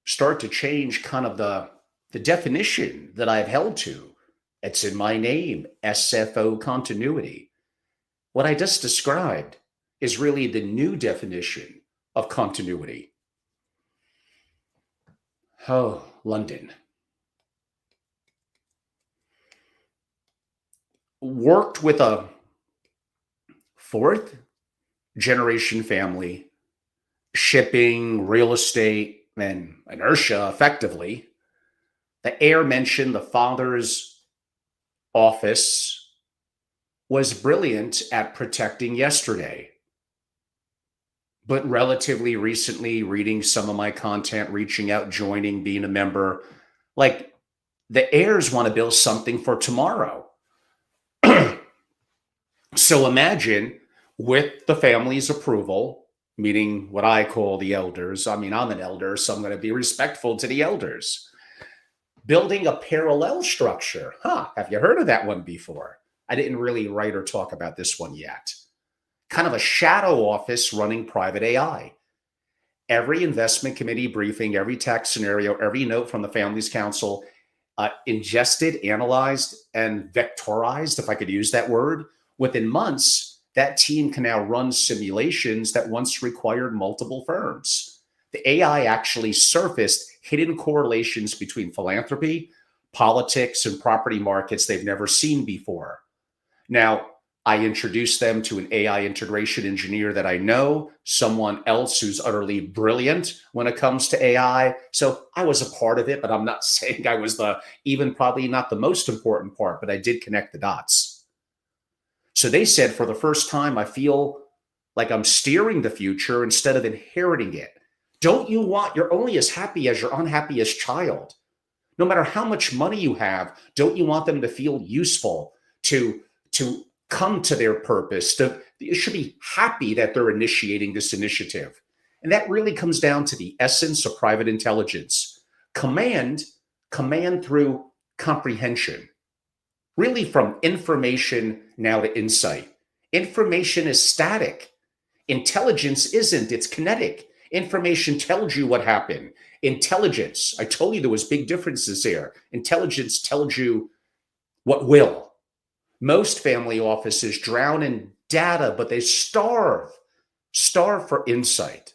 start to change kind of the definition that I've held to. It's in my name, SFO continuity. What I just described is really the new definition of continuity. Oh, London. Worked with a fourth generation family, shipping, real estate, and inertia effectively. The heir mentioned the father's office was brilliant at protecting yesterday. But relatively recently, reading some of my content, reaching out, joining, being a member, like the heirs want to build something for tomorrow. So imagine with the family's approval, meaning what I call the elders. I mean, I'm an elder, so I'm going to be respectful to the elders. Building a parallel structure. Have you heard of that one before? I didn't really write or talk about this one yet. Kind of a shadow office running private AI. Every investment committee briefing, every tax scenario, every note from the family's council, ingested, analyzed, and vectorized, if I could use that word. Within months, that team can now run simulations that once required multiple firms. The AI actually surfaced hidden correlations between philanthropy, politics, and property markets they've never seen before. Now, I introduced them to an AI integration engineer that I know, someone else who's utterly brilliant when it comes to AI. So I was a part of it, but I'm not saying I was even probably not the most important part, but I did connect the dots. So they said, for the first time, I feel like I'm steering the future instead of inheriting it. Don't you want, you're only as happy as your unhappiest child. No matter how much money you have, don't you want them to feel useful, to come to their purpose? You should be happy that they're initiating this initiative. And that really comes down to the essence of private intelligence. Command through comprehension. Really from information now to insight. Information is static. Intelligence isn't, it's kinetic. Information tells you what happened. Intelligence, I told you there was big differences there. Intelligence tells you what will. Most family offices drown in data, but they starve for insight.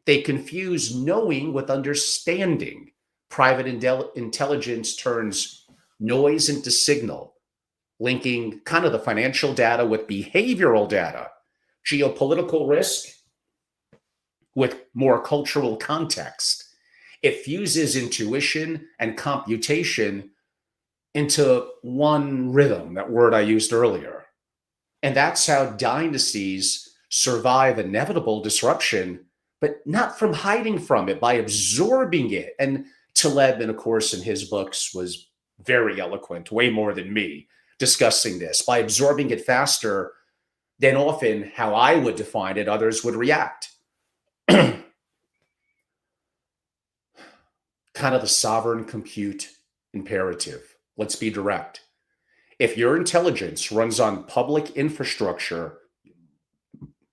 They confuse knowing with understanding. Private intelligence turns noise into signal, linking kind of the financial data with behavioral data, geopolitical risk with more cultural context. It fuses intuition and computation into one rhythm, that word I used earlier. And that's how dynasties survive inevitable disruption, but not from hiding from it, by absorbing it. And Taleb, and of course, in his books, was very eloquent, way more than me, discussing this. By absorbing it faster than often how I would define it, others would react. Kind of the sovereign compute imperative. Let's be direct. If your intelligence runs on public infrastructure,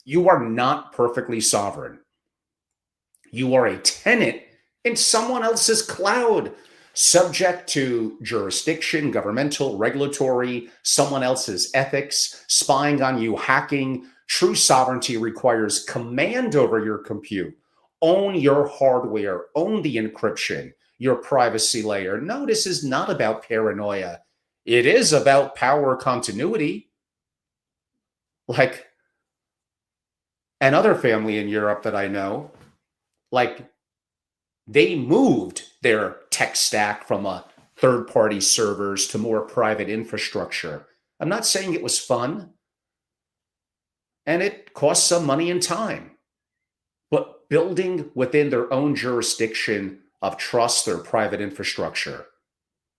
you are not perfectly sovereign. You are a tenant in someone else's cloud, subject to jurisdiction, governmental, regulatory, someone else's ethics, spying on you, hacking. True sovereignty requires command over your compute. Own your hardware, own the encryption, your privacy layer. No, this is not about paranoia. It is about power continuity. Like another family in Europe that I know, like they moved their tech stack from a third-party servers to more private infrastructure. I'm not saying it was fun, and it cost some money and time, but building within their own jurisdiction of trust their private infrastructure.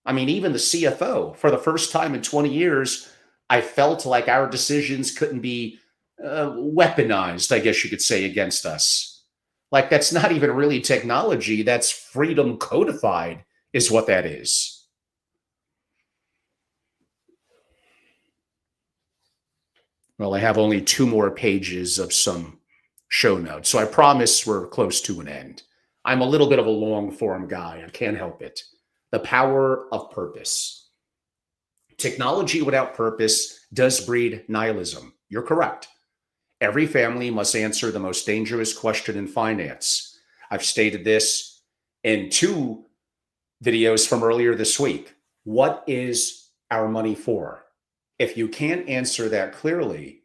I mean, even the CFO, for the first time in 20 years, I felt like our decisions couldn't be weaponized, I guess you could say, against us. Like, that's not even really technology. That's freedom codified, is what that is. Well, I have only 2 more pages of some show notes, so I promise we're close to an end. I'm a little bit of a long form guy. I can't help it. The power of purpose. Technology without purpose does breed nihilism. You're correct. Every family must answer the most dangerous question in finance. I've stated this in two videos from earlier this week. What is our money for? If you can't answer that clearly,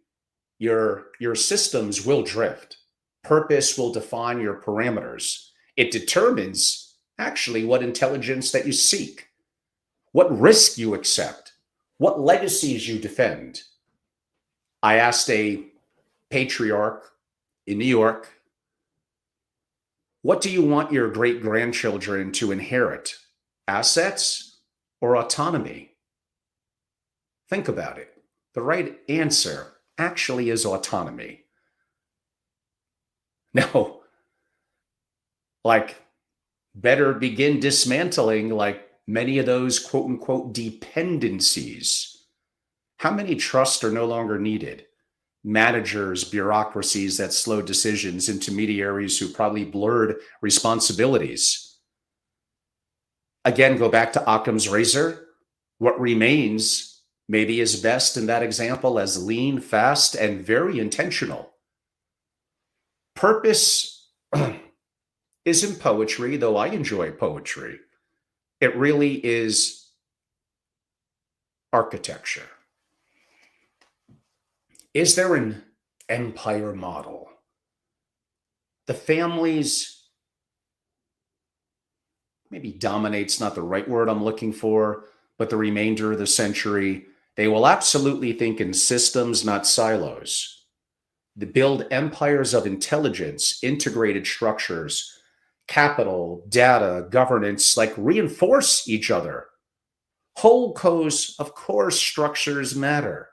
your systems will drift. Purpose will define your parameters. It determines actually what intelligence that you seek, what risk you accept, what legacies you defend. I asked a patriarch in New York, what do you want your great grandchildren to inherit? Assets or autonomy? Think about it. The right answer actually is autonomy. No, like, better begin dismantling like many of those quote unquote dependencies. How many trusts are no longer needed? Managers, bureaucracies that slow decisions, intermediaries who probably blurred responsibilities. Again, go back to Occam's razor. What remains maybe is best in that example as lean, fast, and very intentional. Purpose isn't poetry, though I enjoy poetry. It really is architecture. Is there an empire model? The families, maybe dominates not the right word I'm looking for, but the remainder of the century, they will absolutely think in systems, not silos. They build empires of intelligence, integrated structures, capital, data, governance, like reinforce each other. Holdcos, of course, structures matter.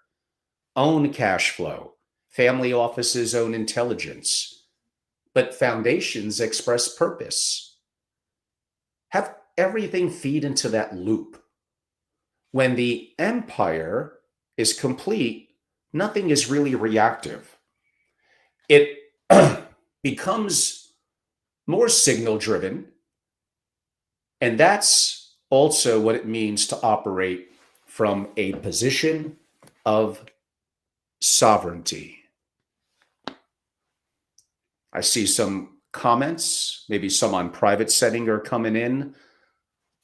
Own cash flow, family offices own intelligence, but foundations express purpose. Have everything feed into that loop. When the empire is complete, nothing is really reactive. It becomes more signal driven, and that's also what it means to operate from a position of sovereignty. I see some comments, maybe some on private setting are coming in.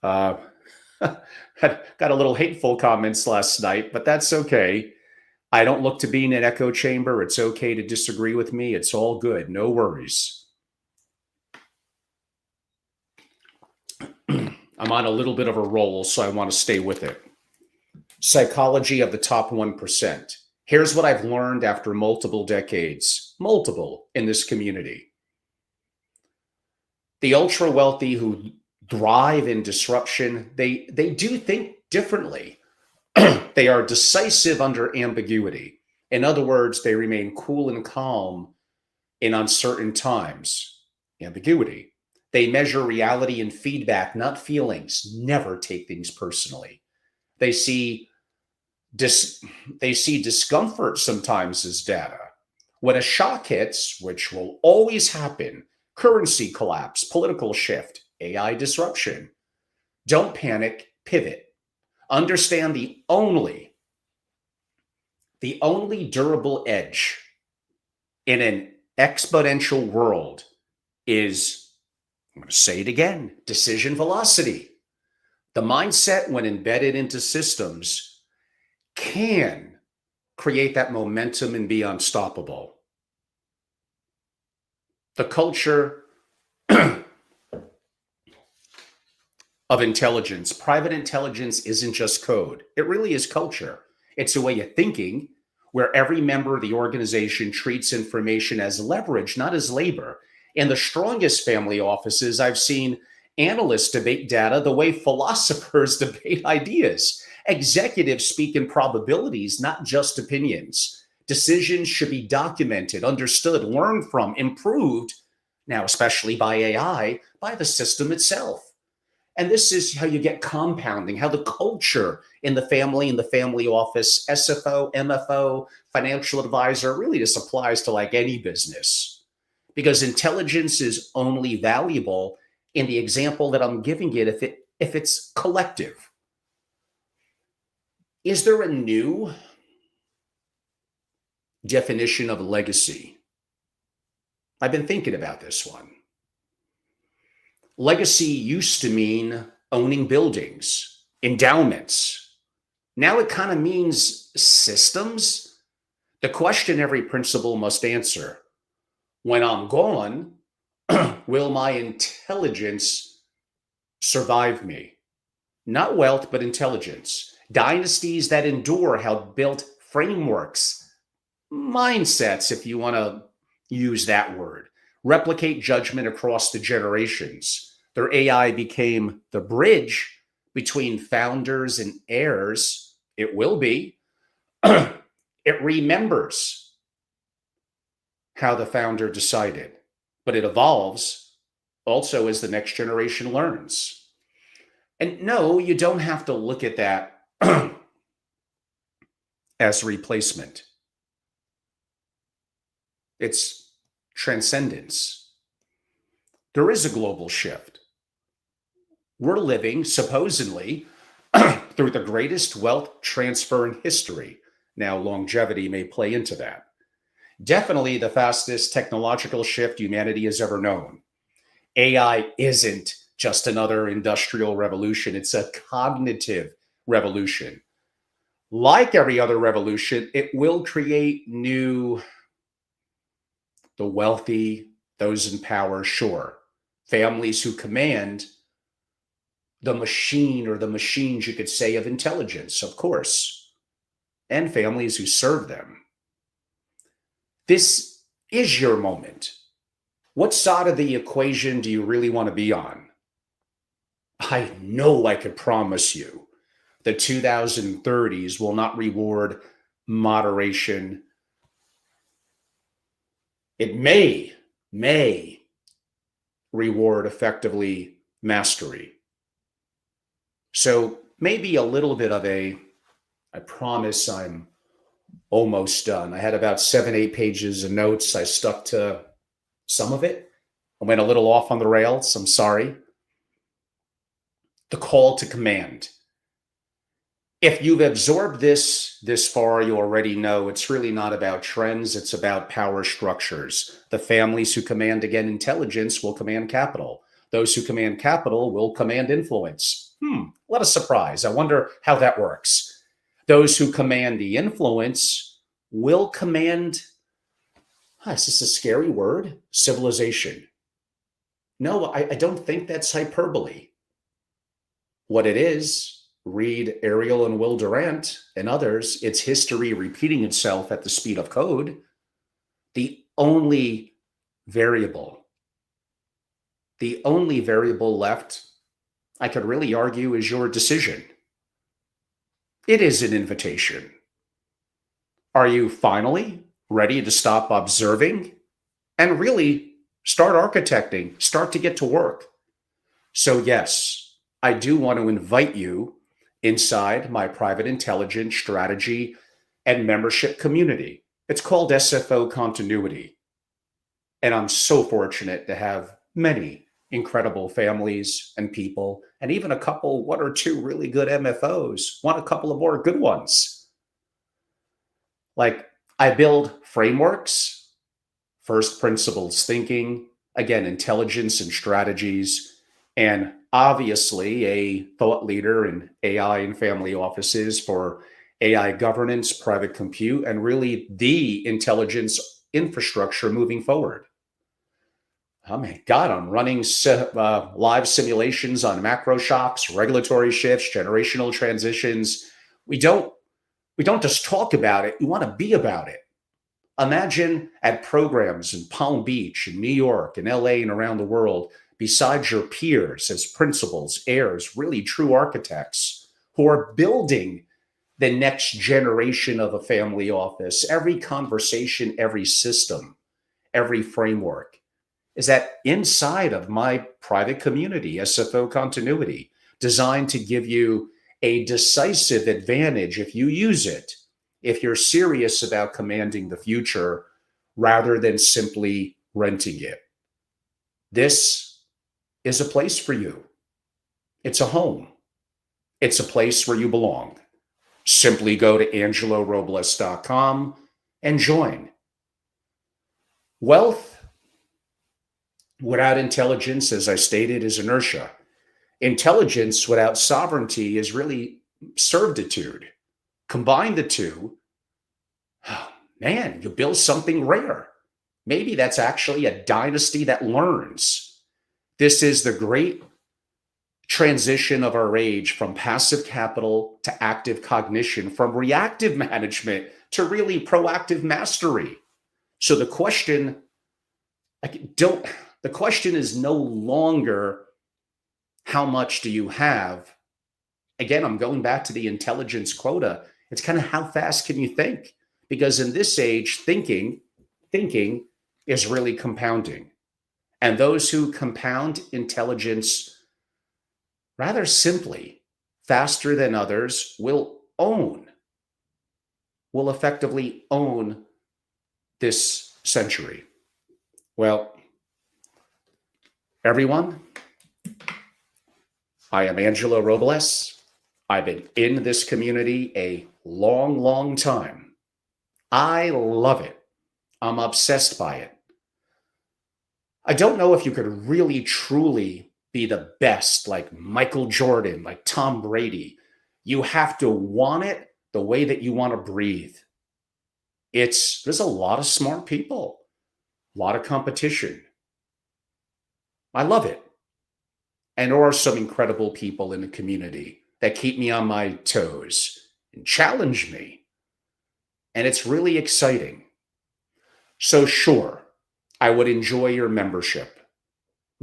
Got a little hateful comments last night, but that's okay. I don't look to be in an echo chamber. It's okay to disagree with me. It's all good. No worries. I'm on a little bit of a roll, so I want to stay with it. Psychology of the top 1%. Here's what I've learned after multiple decades, in this community. The ultra wealthy who thrive in disruption, they do think differently. They are decisive under ambiguity. In other words, they remain cool and calm in uncertain times. Ambiguity. They measure reality and feedback, not feelings. Never take things personally. They see discomfort sometimes as data. When a shock hits, which will always happen, currency collapse, political shift, AI disruption, don't panic, pivot. Understand the only durable edge in an exponential world is, I'm going to say it again, decision velocity. The mindset, when embedded into systems, can create that momentum and be unstoppable. The culture of intelligence, private intelligence isn't just code. It really is culture. It's a way of thinking where every member of the organization treats information as leverage, not as labor. In the strongest family offices, I've seen analysts debate data the way philosophers debate ideas. Executives speak in probabilities, not just opinions. Decisions should be documented, understood, learned from, improved, now especially by AI, by the system itself. And this is how you get compounding, how the culture in the family office, SFO, MFO, financial advisor, really just applies to like any business. Because intelligence is only valuable in the example that I'm giving it if it's collective. Is there a new definition of legacy. I've been thinking about this one. Legacy used to mean owning buildings, endowments. Now it kind of means systems. The question every principal must answer: when I'm gone, will my intelligence survive me? Not wealth, but intelligence. Dynasties that endure have built frameworks, mindsets, if you want to use that word, replicate judgment across the generations. Their AI became the bridge between founders and heirs. It will be. It remembers how the founder decided, but it evolves also as the next generation learns. And no, you don't have to look at that as replacement. It's transcendence. There is a global shift. We're living, supposedly, through the greatest wealth transfer in history. Now, longevity may play into that. Definitely the fastest technological shift humanity has ever known. AI isn't just another industrial revolution, it's a cognitive revolution. Like every other revolution, it will create new, the wealthy, those in power, sure. Families who command the machine, or the machines, you could say, of intelligence, of course, and families who serve them. This is your moment. What side of the equation do you really want to be on? I know I could promise you the 2030s will not reward moderation. It may reward effectively mastery. So maybe a little bit of I promise I'm almost done. I had about 7, 8 pages of notes. I stuck to some of it. I went a little off on the rails. I'm sorry. The call to command. If you've absorbed this far, you already know it's really not about trends. It's about power structures. The families who command, again, intelligence will command capital. Those who command capital will command influence. What a surprise. I wonder how that works. Those who command the influence will command, is this a scary word? Civilization. No, I don't think that's hyperbole. What it is, read Ariel and Will Durant and others, it's history repeating itself at the speed of code. The only variable left, I could really argue, is your decision. It is an invitation. Are you finally ready to stop observing and really start architecting, start to get to work? So yes, I do want to invite you inside my private intelligence strategy and membership community. It's called SFO Continuity. And I'm so fortunate to have many incredible families and people, and even a couple, 1 or 2 really good MFOs, want a couple of more good ones. Like, I build frameworks, first principles thinking, again, intelligence and strategies, and obviously a thought leader in AI and family offices for AI governance, private compute, and really the intelligence infrastructure moving forward. Oh my God, I'm running live simulations on macro shocks, regulatory shifts, generational transitions. We don't just talk about it, we want to be about it. Imagine at programs in Palm Beach, in New York, in LA, and around the world, besides your peers as principals, heirs, really true architects who are building the next generation of a family office. Every conversation, every system, every framework is that inside of my private community, SFO Continuity, designed to give you a decisive advantage if you use it, if you're serious about commanding the future rather than simply renting it. This is a place for you. It's a home. It's a place where you belong. Simply go to angelorobles.com and join. Wealth without intelligence, as I stated, is inertia. Intelligence without sovereignty is really servitude. Combine the two, oh, man, you build something rare. Maybe that's actually a dynasty that learns. This is the great transition of our age from passive capital to active cognition, from reactive management to really proactive mastery. So the question, the question is no longer how much do you have? Again, I'm going back to the intelligence quota. It's kind of how fast can you think? Because in this age, thinking is really compounding. And those who compound intelligence rather simply, faster than others, will effectively own this century. Well, everyone, I am Angelo Robles. I've been in this community a long, long time. I love it. I'm obsessed by it. I don't know if you could really, truly be the best, like Michael Jordan, like Tom Brady. You have to want it the way that you want to breathe. There's a lot of smart people, a lot of competition. I love it. And there are some incredible people in the community that keep me on my toes and challenge me. And it's really exciting. So sure, I would enjoy your membership.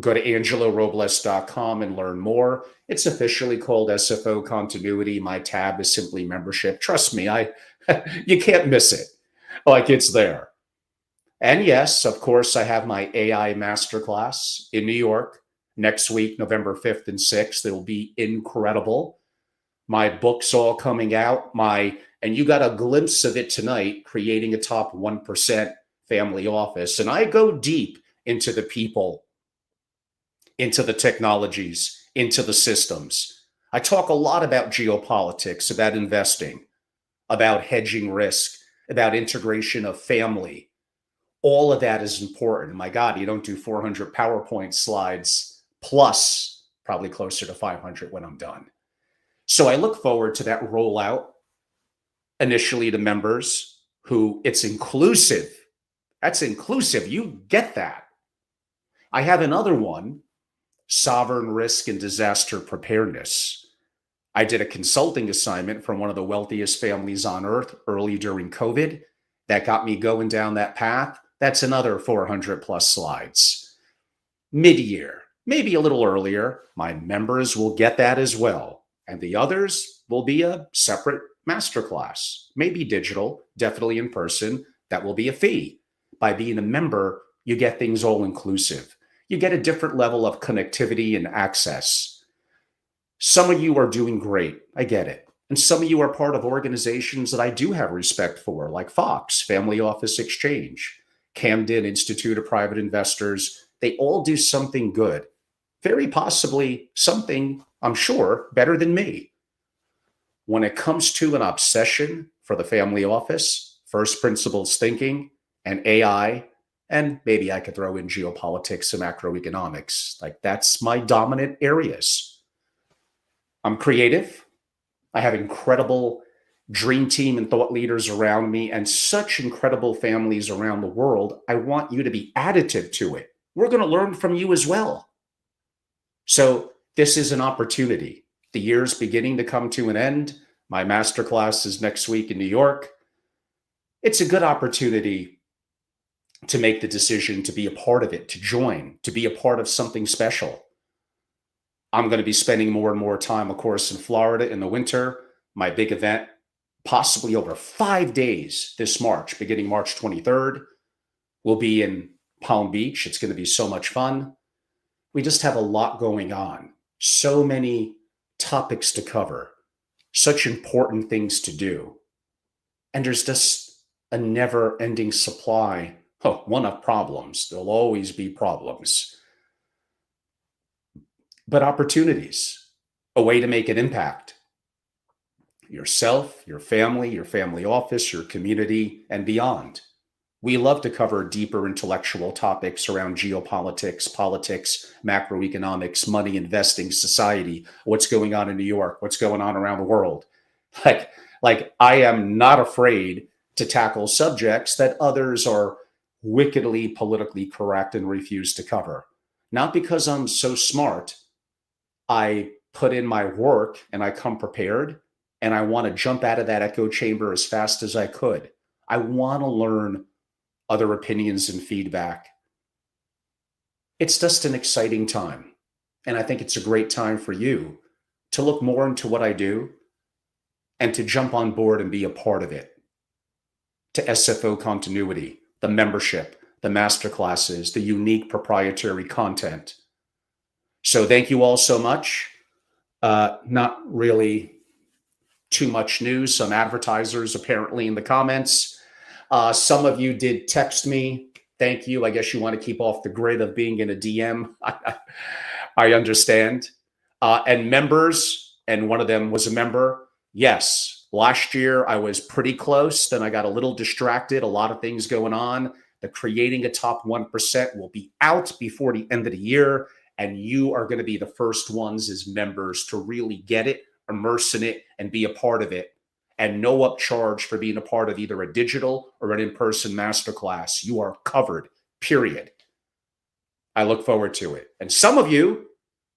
Go to angelorobles.com and learn more. It's officially called SFO Continuity. My tab is simply membership. Trust me, you can't miss it. Like, it's there. And yes, of course, I have my AI masterclass in New York next week, November 5th and 6th. It'll be incredible. My book's all coming out. And you got a glimpse of it tonight, Creating a Top 1% Family Office. And I go deep into the people, into the technologies, into the systems. I talk a lot about geopolitics, about investing, about hedging risk, about integration of family. All of that is important. My God, you don't do 400 PowerPoint slides plus probably closer to 500 when I'm done. So I look forward to that rollout initially to members who it's inclusive. That's inclusive. You get that. I have another one, Sovereign Risk and Disaster Preparedness. I did a consulting assignment from one of the wealthiest families on earth early during COVID. That got me going down that path. That's another 400 plus slides. Mid-year, maybe a little earlier, my members will get that as well. And the others will be a separate masterclass, maybe digital, definitely in person. That will be a fee. By being a member, you get things all inclusive. You get a different level of connectivity and access. Some of you are doing great. I get it. And some of you are part of organizations that I do have respect for, like Fox, FamilyOffice Exchange, Camden Institute of Private Investors. They all do something good. Very possibly something, I'm sure, better than me. When it comes to an obsession for the family office, first principles thinking, and AI, and maybe I could throw in geopolitics and macroeconomics. Like, that's my dominant areas. I'm creative. I have incredible dream team and thought leaders around me and such incredible families around the world. I want you to be additive to it. We're going to learn from you as well. So this is an opportunity. The year's beginning to come to an end. My masterclass is next week in New York. It's a good opportunity to make the decision to be a part of it, to join, to be a part of something special. I'm going to be spending more and more time, of course, in Florida in the winter. My big event, possibly over 5 days this March, beginning March 23rd, will be in Palm Beach. It's going to be so much fun. We just have a lot going on. So many topics to cover, such important things to do. And there's just a never-ending supply, one of problems. There'll always be problems. But opportunities, a way to make an impact. yourself, your family office, your community, and beyond. We love to cover deeper intellectual topics around geopolitics, politics, macroeconomics, money, investing, society, what's going on in New York, what's going on around the world. Like, like I am not afraid to tackle subjects that others are wickedly politically correct and refuse to cover. Not because I'm so smart. I put in my work and I come prepared, and I want to jump out of that echo chamber as fast as I could. I want to learn other opinions and feedback. It's just an exciting time. And I think it's a great time for you to look more into what I do and to jump on board and be a part of it. To SFO continuity, the membership, the masterclasses, the unique proprietary content. So thank you all so much. Not really too much news. Some advertisers apparently in the comments. Some of you did text me. Thank you. I guess you want to keep off the grid of being in a DM. I understand. And members, and one of them was a member. Yes, last year I was pretty close. Then I got a little distracted. A lot of things going on. The Creating a Top 1% will be out before the end of the year. And you are going to be the first ones as members to really get it, immerse in it, and be a part of it. And no upcharge for being a part of either a digital or an in-person masterclass. You are covered, period. I look forward to it. And some of you,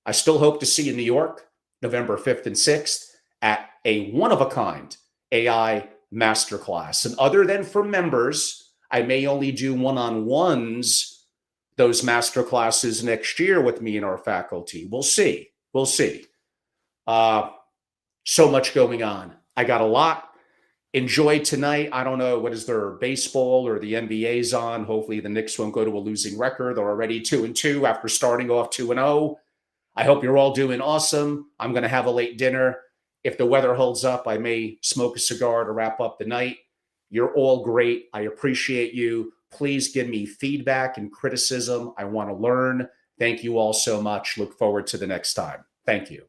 I still hope to see in New York, November 5th and 6th, at a one-of-a-kind AI masterclass. And other than for members, I may only do one-on-ones, those masterclasses next year with me and our faculty. We'll see. We'll see. So much going on. I got a lot. Enjoy tonight. I don't know, what is there, baseball or the NBA's on? Hopefully the Knicks won't go to a losing record. They're already 2-2 after starting off 2-0. I hope you're all doing awesome. I'm going to have a late dinner. If the weather holds up, I may smoke a cigar to wrap up the night. You're all great. I appreciate you. Please give me feedback and criticism. I want to learn. Thank you all so much. Look forward to the next time. Thank you.